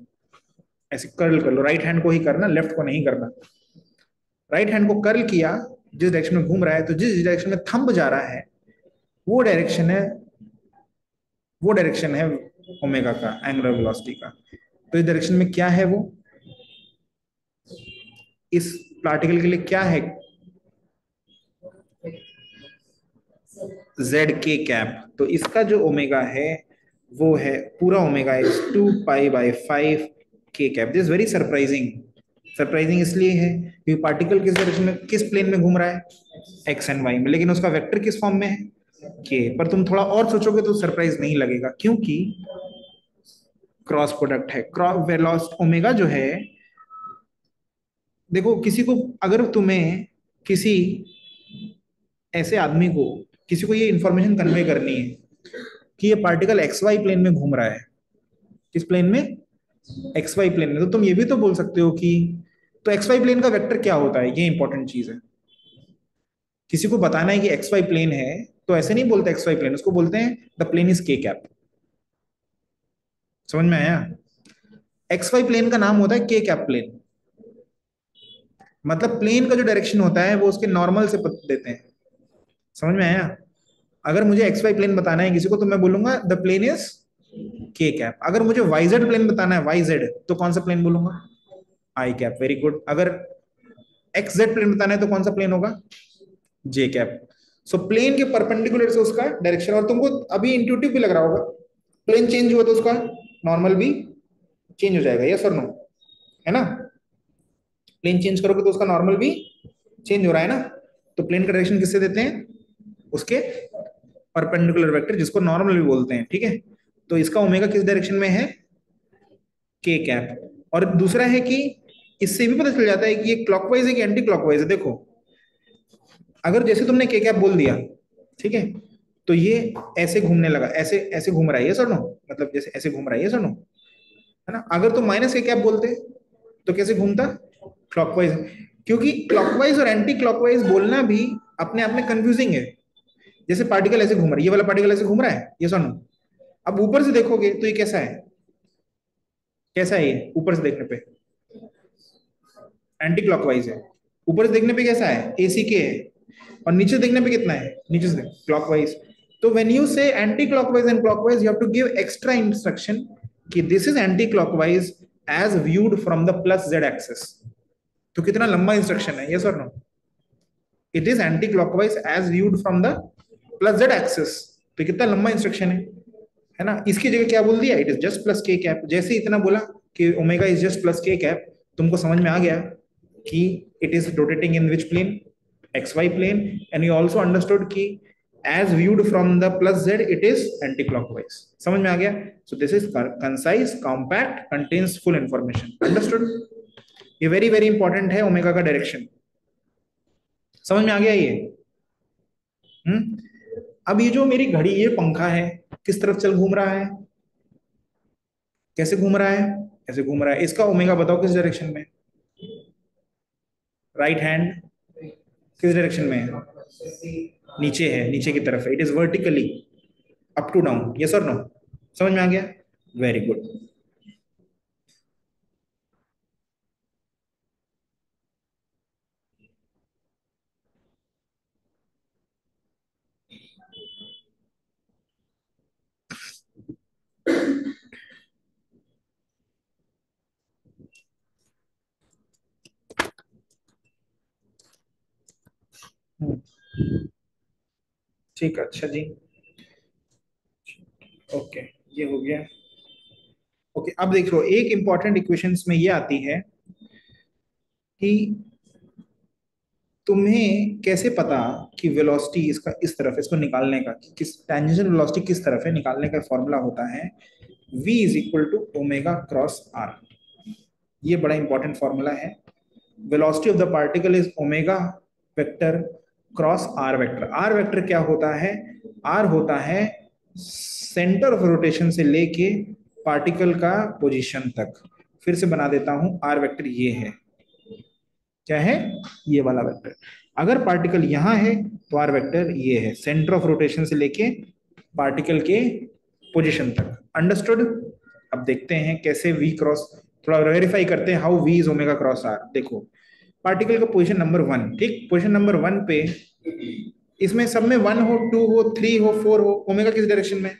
ऐसे कर्ल कर लो। राइट हैंड को ही करना, लेफ्ट को नहीं करना। राइट हैंड को कर्ल किया जिस डायरेक्शन में घूम रहा है, तो जिस डायरेक्शन में थंब जा रहा है वो डायरेक्शन है, वो डायरेक्शन है ओमेगा का, एंगुलर वेलोसिटी का। तो इस डायरेक्शन में क्या है वो, इस पार्टिकल के लिए क्या है? जेड के कैप। तो इसका जो ओमेगा है वो है, पूरा ओमेगा इज 2 पाई बाय 5 के cap. This very surprising. Surprising इसलिए है क्योंकि पार्टिकल किस डायरेक्शन में, किस प्लेन में घूम रहा है? एक्स एंड वाई में, लेकिन उसका वेक्टर किस फॉर्म में है? के। पर तुम थोड़ा और सोचोगे तो सरप्राइज नहीं लगेगा, क्योंकि क्रॉस प्रोडक्ट है। क्रॉस वेलोस ओमेगा जो है, देखो किसी को, अगर तुम्हें किसी ऐसे आदमी को, किसी को ये इंफॉर्मेशन कन्वे करनी है कि ये पार्टिकल एक्स वाई प्लेन में घूम रहा है, किस प्लेन में? एक्स वाई प्लेन में, तो तुम ये भी तो बोल सकते हो कि तो एक्स वाई प्लेन का वेक्टर क्या होता है? ये इंपॉर्टेंट चीज है। किसी को बताना है कि एक्स वाई प्लेन है, तो ऐसे नहीं बोलते एक्स वाई प्लेन, उसको बोलते हैं द प्लेन इज के कैप। समझ में आया? एक्स वाई प्लेन का नाम होता है के कैप प्लेन। मतलब प्लेन का जो डायरेक्शन होता है वो उसके नॉर्मल से देते हैं। समझ में आया? अगर मुझे एक्स वाई प्लेन बताना है किसी को, तो मैं बोलूंगा द प्लेन इज के कैप। अगर मुझे वाई जेड प्लेन बताना है, वाई जेड, तो कौन सा प्लेन बोलूंगा? आई कैप। Very good. अगर एक्स जेड प्लेन बताना है तो कौन सा प्लेन होगा? जे कैप। सो प्लेन के परपेंडिकुलर से उसका डायरेक्शन, और तुमको अभी इंट्यूटिव भी लग रहा होगा, प्लेन चेंज हुआ तो उसका नॉर्मल भी चेंज हो जाएगा, यस और नो? है ना? प्लेन चेंज करोगे तो उसका नॉर्मल भी चेंज हो रहा है ना? तो प्लेन का डायरेक्शन किससे देते हैं? उसके परपेंडिकुलर वेक्टर, जिसको नॉर्मल भी बोलते हैं, ठीक है? तो इसका ओमेगा किस डायरेक्शन में है? के कैप। और दूसरा है कि इससे भी पता चल जाता है कि ये क्लॉकवाइज है कि एंटी क्लॉकवाइज है। देखो, अगर जैसे तुमने के कैप बोल दिया, ठीक है, तो ये ऐसे घूमने लगा, ऐसे ऐसे घूम रहा है, यस और नो? मतलब जैसे ऐसे घूम रहा है, यस और नो? है ना? अगर तुम माइनस के कैप बोलते तो कैसे घूमता? क्लॉकवाइज। क्योंकि क्लॉकवाइज और एंटी क्लॉकवाइज बोलना भी अपने आप में कंफ्यूजिंग है। जैसे पार्टिकल ऐसे घूम रहा है, ये वाला पार्टिकल ऐसे घूम रहा है, यस और नो? अब ऊपर से देखोगे तो ये कैसा है? कैसा है ये ऊपर से देखने पे? एंटी क्लॉकवाइज है। ऊपर से देखने पे कैसा है? एसी के है। और नीचे से देखने पे कितना है? नीचे से क्लॉकवाइज। तो when you say anti clockwise and clockwise, you have to give extra instruction कि this is anti clockwise as viewed from the plus Z axis. तो कितना लंबा इंस्ट्रक्शन है, यस और no? It is anti clockwise as viewed from the plus Z axis. तो कितना लंबा instruction है ना? इसकी जगह क्या बोल दिया? It is just plus K cap. जैसे इतना बोला कि omega is just plus K cap, तुमको समझ में आ गया कि it is rotating in which plane? X Y plane. And you also understood कि as viewed from the plus Z it is anti clockwise. समझ में आ गया? So this is concise, compact, contains full information. Understood? ये very very important है, omega का direction. समझ में आ गया ये? अब ये जो मेरी घड़ी, ये पंखा है, किस तरफ चल घूम रहा है? कैसे घूम रहा है? ऐसे घूम रहा है। इसका ओमेगा बताओ किस डायरेक्शन में? राइट हैंड किस डायरेक्शन में है? नीचे है, नीचे की तरफ है। It is vertically up to down, yes और नो? समझ में आ गया? Very good. ठीक है, अच्छा जी। ओके, ये हो गया। ओके, अब देख लो एक इंपॉर्टेंट इक्वेशंस में ये आती है कि तुम्हें कैसे पता कि वेलोसिटी इसका इस तरफ है, इसको निकालने का कि किस टेंजेंशियल वेलोसिटी किस तरफ है, निकालने का फॉर्मूला होता है v is equal to omega cross R. ये बड़ा इंपॉर्टेंट फॉर्मूला है। Velocity of the particle is omega vector cross R vector. R vector क्या होता है? आर होता है सेंटर ऑफ रोटेशन से लेके पार्टिकल का पोजीशन तक। फिर से बना देता हूं, आर वेक्टर ये है, क्या है? ये वाला वेक्टर। अगर पार्टिकल यहां है तो आर वेक्टर ये है, सेंटर ऑफ रोटेशन से लेके पार्टिकल के पोजीशन तक। अंडरस्टूड? अब देखते हैं कैसे वी क्रॉस, थोड़ा वेरीफाई करते हैं how V is omega cross R. देखो पार्टिकल का पोजीशन नंबर 1, ठीक, पोजीशन नंबर 1 पे इसमें सब में 1 हो, 2 हो, 3 हो, 4 हो, ओमेगा किस डायरेक्शन में?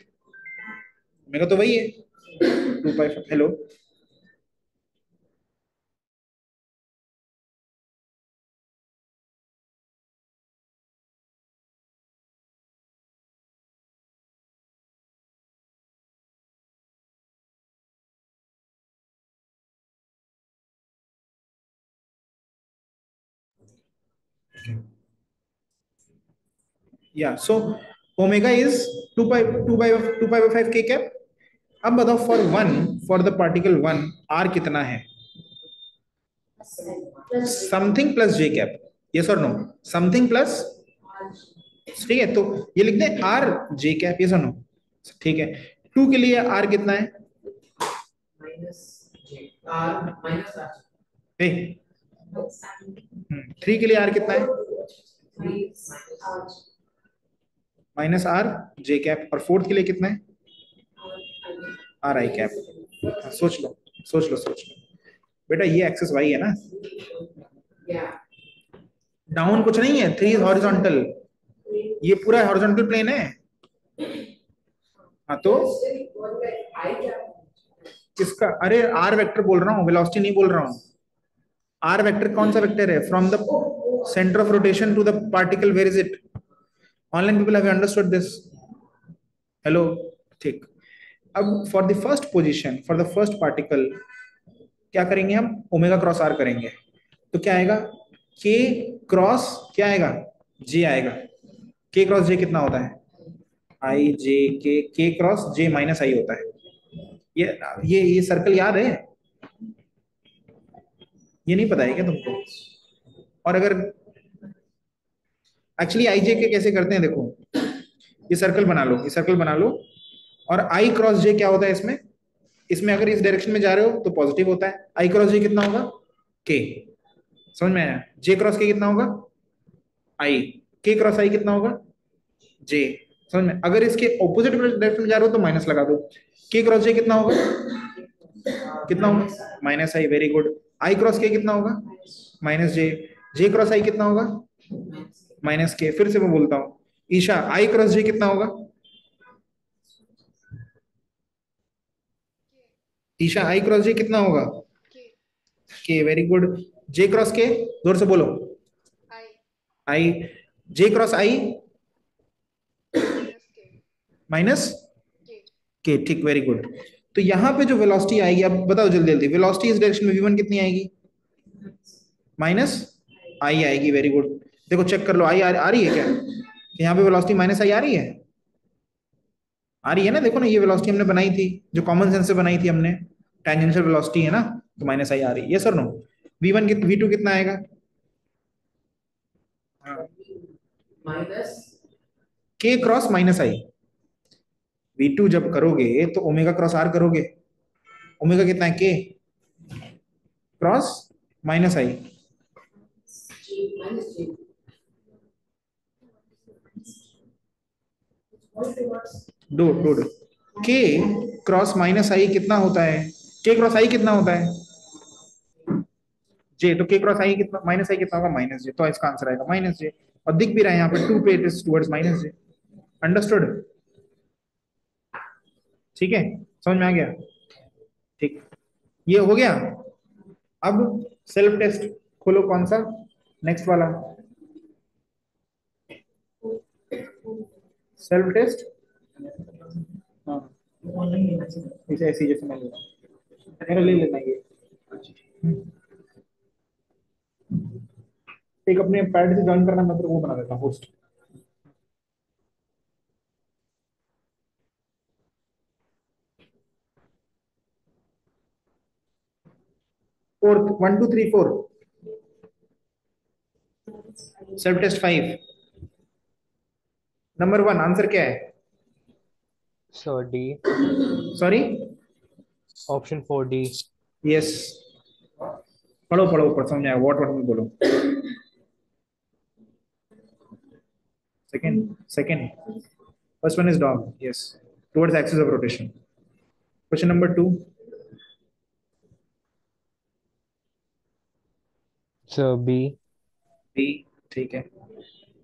ओमेगा तो वही है 2 पाई। हेलो, या so omega is 2 pi 5 k cap. अब बताओ फॉर द पार्टिकल 1 आर कितना है? समथिंग प्लस जे कैप, यस और नो? समथिंग प्लस, ठीक है, तो ये लिख दें आर जे कैप, यस और नो? ठीक है। 2 के लिए आर कितना है? ए 3 के लिए आर कितना है? Minus R J cap. और 4th के लिए कितना है? Are I cap. सोच लो सोच लो सोच लो बेटा, ये एक्सेस वाई है ना, डाउन कुछ नहीं है, 3 इज हॉरिजॉन्टल, ये पूरा हॉरिजॉन्टल प्लेन है। हाँ तो किसका? अरे आर वेक्टर बोल रहा हूँ, वेलोसिटी नहीं बोल रहा हूँ। आर वेक्टर कौन सा वेक्टर है? From the centre of rotation to the particle, where is it? Online people have understood this? Hello, ठीक। अब for the first position, for the first particle क्या करेंगे हम? ओमेगा क्रॉस आर करेंगे। तो क्या आएगा? के क्रॉस क्या आएगा? जे आएगा। के क्रॉस जे कितना होता है? आई जे के, के क्रॉस जे माइनस आई होता है। ये सर्कल याद है? ये नहीं पता है क्या तुमको? और अगर एक्चुअली आई जे के कैसे करते हैं, देखो ये सर्कल बना लो, ये सर्कल बना लो, और आई क्रॉस जे क्या होता है इसमें? इसमें अगर इस डायरेक्शन में जा रहे हो तो पॉजिटिव होता है। आई क्रॉस जे कितना होगा? के। समझ में आया? जे क्रॉस के कितना होगा? आई। के क्रॉस आई कितना होगा? जे। समझ में? अगर इसके ऑपोजिट डायरेक्शन में जा रहे हो तो माइनस लगा दो। के क्रॉस जे कितना होगा? कितना होगा? Minus I. Very good. I cross K कितना होगा? माइनस जे। जे क्रॉस आई कितना होगा? माइनस के। फिर से मैं बोलता हूँ, ईशा आई क्रॉस जे कितना होगा? ईशा आई क्रॉस जे कितना होगा? के। Very good. जे क्रॉस के, जोर से बोलो। आई। जे क्रॉस आई माइनस के, ठीक, वेरी गुड। तो यहाँ पे जो वेलोसिटी आएगी, अब बताओ जल्दी जल्दी, वेलोसिटी इस डायरेक्शन में v1 कितनी आएगी? माइनस आई आएगी। Very good. देखो चेक कर लो, आई आ रही है क्या? यहाँ पे वेलोसिटी माइनस आई आ रही है? आ रही है ना? देखो ना, ये वेलोसिटी हमने बनाई थी, जो कॉमन सेंस से बनाई थी हमने, टेंजेंशियल वेलोसिटी है ना, तो माइनस आई आ रही है। यस और नो? v1 v2 कितना आएगा? माइनस के क्रॉस माइनस आई। v2 जब करोगे तो ओमेगा क्रॉस आर करोगे। ओमेगा कितना है? K cross minus I. Minus जी डू के क्रॉस माइनस आई कितना होता है? के क्रॉस आई कितना होता है? जे। तो के क्रॉस आई कितना, माइनस आई कितना होगा? माइनस जे। तो इसका आंसर आएगा माइनस जे। और दिख भी रहा है यहाँ पे 2 पे it is towards minus J. Understood? ठीक है, समझ में आ गया? ठीक, ये हो गया। अब सेल्फ टेस्ट खोलो, कौन सा? नेक्स्ट वाला सेल्फ टेस्ट। हाँ, इसे ऐसे जैसे मैं ले रहा हूँ। मेरा ले लेना ये। एक अपने पैड से ज्वाइन करना, मैं तेरे को वो बना देता हूँ होस्ट। Fourth 1 2 3 4 self test 5 number 1 answer क्या है? So D. Sorry, Option 4D. Yes. पढ़ो पढ़ो ऊपर समझ आया, व्हाट व्हाट में बोलो। Second first one is dog, yes, towards axis of rotation. Question number 2, So B. B, ठीक है।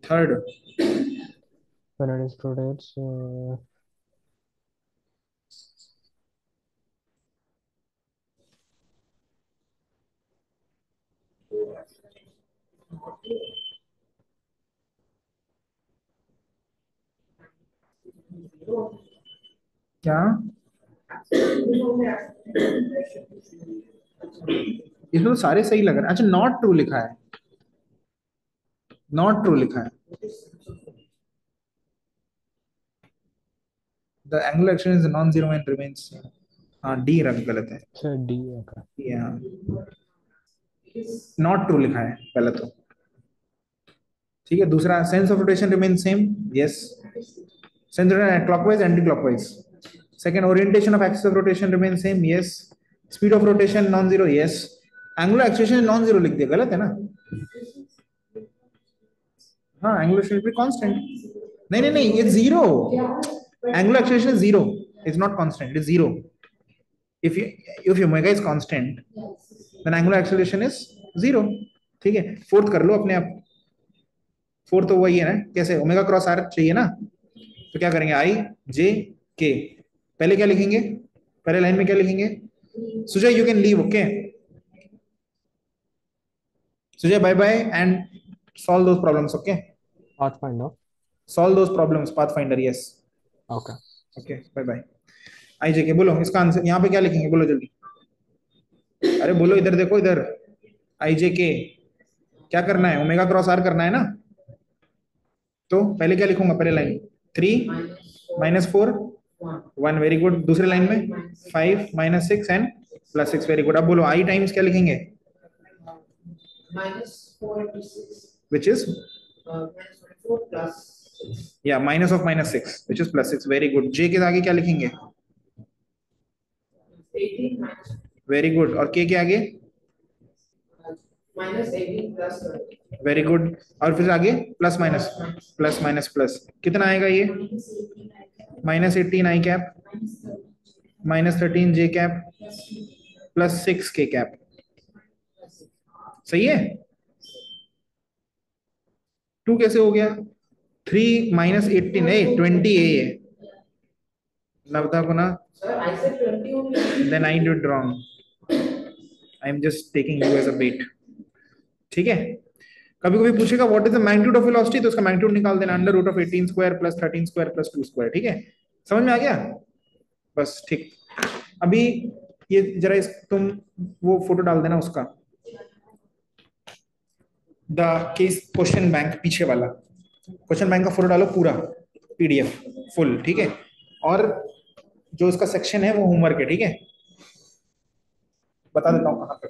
Third, When it is rotates, क्या इसमें तो सारे सही लग रहे हैं। अच्छा, नॉट ट्रू लिखा है, नॉट ट्रू लिखा है। The angular action is non zero and remains, हाँ डी रंग गलत है। so D. Okay. यहाँ नॉट ट्रू लिखा है पहले तो, ठीक है। दूसरा, sense of rotation remain same, yes. Sense clockwise anti clockwise. Second, orientation of axis of rotation remain same, yes. Speed of rotation non zero, yes. Angular acceleration non zero लिख दिया, गलत है ना? हाँ, एंगुलर एक्सेलरेशन कांस्टेंट। नहीं नहीं नहीं, ये zero, angular acceleration is zero, it's not constant, it is zero. if omega is constant then angular acceleration is zero, ठीक है। फोर्थ कर लो अपने आप, फोर्थ तो वही है ना, कैसे ओमेगा क्रॉस आर चाहिए ना, तो क्या करेंगे, आई जे के। पहले क्या लिखेंगे, पहले लाइन में क्या लिखेंगे? Sujay you can leave, okay Sujay, bye bye and solve those problems, okay, Pathfinder. solve those problems, pathfinder, yes, Okay. okay, bye bye। आई जे के बोलो इसका आंसर, यहाँ पे क्या लिखेंगे बोलो जल्दी, अरे बोलो, इधर देखो इधर, आई जे के क्या करना है, ओमेगा क्रॉस आर करना है ना, तो पहले क्या लिखूंगा, पहले लाइन 3 -4 1, वेरी गुड। दूसरे लाइन में 5 -6 एंड +6, वेरी गुड। अब बोलो आई टाइम्स क्या लिखेंगे, विच इज या minus of -6 which is +6, very good. J के आगे क्या लिखेंगे, वेरी गुड। और के आगे, वेरी गुड। और फिर आगे plus minus, plus minus plus, कितना आएगा ये, -18 आई कैप, -13 जे कैप, +6 के कैप, सही है। 2 कैसे हो गया, 3 -18 है, 20 है, नवदा को ना, then I did wrong, I am just taking you as a bet, ठीक है। कभी कभी पूछेगा what is the magnitude of velocity, तो उसका मैग्नीट्यूड निकाल देना, √18² + 13² + 2², ठीक है। समझ में आ गया, बस ठीक। अभी ये जरा तुम वो फोटो डाल देना उसका, द केस क्वेश्चन बैंक पीछे वाला, क्वेश्चन बैंक का फोटो डालो पूरा, पीडीएफ फुल, ठीक है। और जो उसका सेक्शन है वो होमवर्क है, ठीक है। बता देता हूँ कहाँ पे।